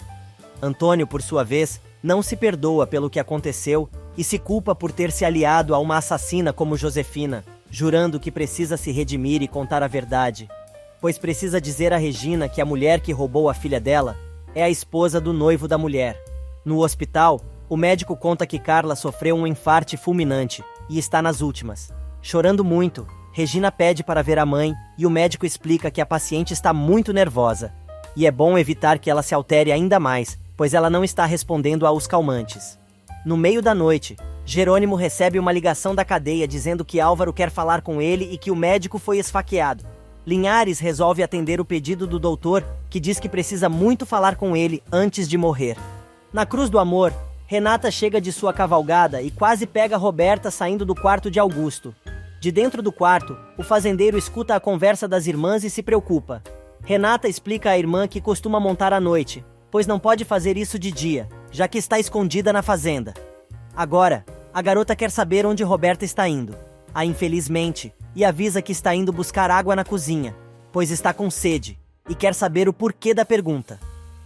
Antônio, por sua vez, não se perdoa pelo que aconteceu e se culpa por ter se aliado a uma assassina como Josefina, jurando que precisa se redimir e contar a verdade, pois precisa dizer a Regina que a mulher que roubou a filha dela é a esposa do noivo da mulher. No hospital, o médico conta que Carla sofreu um infarte fulminante e está nas últimas. Chorando muito, Regina pede para ver a mãe e o médico explica que a paciente está muito nervosa e é bom evitar que ela se altere ainda mais, pois ela não está respondendo aos calmantes. No meio da noite, Jerônimo recebe uma ligação da cadeia dizendo que Álvaro quer falar com ele e que o médico foi esfaqueado. Linhares resolve atender o pedido do doutor, que diz que precisa muito falar com ele antes de morrer. Na Cruz do Amor, Renata chega de sua cavalgada e quase pega Roberta saindo do quarto de Augusto. De dentro do quarto, o fazendeiro escuta a conversa das irmãs e se preocupa. Renata explica à irmã que costuma montar à noite, pois não pode fazer isso de dia, já que está escondida na fazenda. Agora, a garota quer saber onde Roberta está indo. A infeliz mente e avisa que está indo buscar água na cozinha, pois está com sede, e quer saber o porquê da pergunta.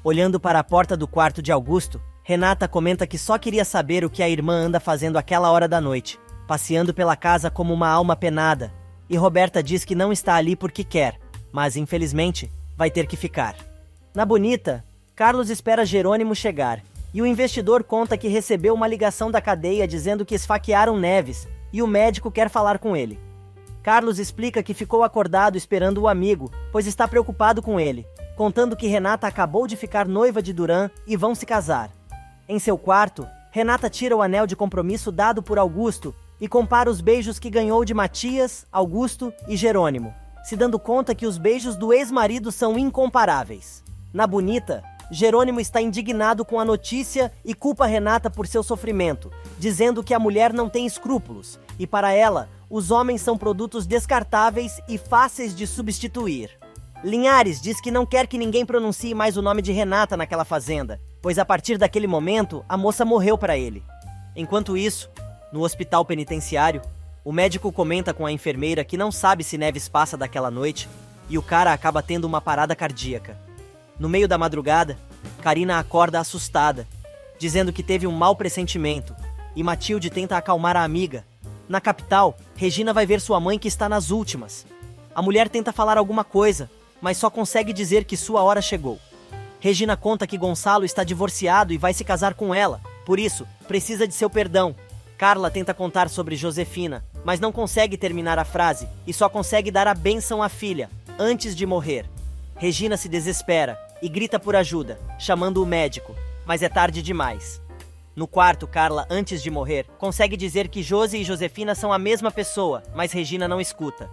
Olhando para a porta do quarto de Augusto, Renata comenta que só queria saber o que a irmã anda fazendo àquela hora da noite, passeando pela casa como uma alma penada, e Roberta diz que não está ali porque quer, mas infelizmente vai ter que ficar. Na Bonita, Carlos espera Jerônimo chegar, e o investidor conta que recebeu uma ligação da cadeia dizendo que esfaquearam Neves, e o médico quer falar com ele. Carlos explica que ficou acordado esperando o amigo, pois está preocupado com ele, contando que Renata acabou de ficar noiva de Duran e vão se casar. Em seu quarto, Renata tira o anel de compromisso dado por Augusto e compara os beijos que ganhou de Matias, Augusto e Jerônimo, se dando conta que os beijos do ex-marido são incomparáveis. Na Bonita, Jerônimo está indignado com a notícia e culpa Renata por seu sofrimento, dizendo que a mulher não tem escrúpulos, e para ela, os homens são produtos descartáveis e fáceis de substituir. Linhares diz que não quer que ninguém pronuncie mais o nome de Renata naquela fazenda, pois a partir daquele momento, a moça morreu para ele. Enquanto isso, no hospital penitenciário, o médico comenta com a enfermeira que não sabe se Neves passa daquela noite, e o cara acaba tendo uma parada cardíaca. No meio da madrugada, Carina acorda assustada, dizendo que teve um mau pressentimento, e Matilde tenta acalmar a amiga. Na capital, Regina vai ver sua mãe que está nas últimas. A mulher tenta falar alguma coisa, mas só consegue dizer que sua hora chegou. Regina conta que Gonçalo está divorciado e vai se casar com ela, por isso, precisa de seu perdão. Carla tenta contar sobre Josefina, mas não consegue terminar a frase e só consegue dar a bênção à filha, antes de morrer. Regina se desespera e grita por ajuda, chamando o médico, mas é tarde demais. No quarto, Carla, antes de morrer, consegue dizer que Josi e Josefina são a mesma pessoa, mas Regina não escuta.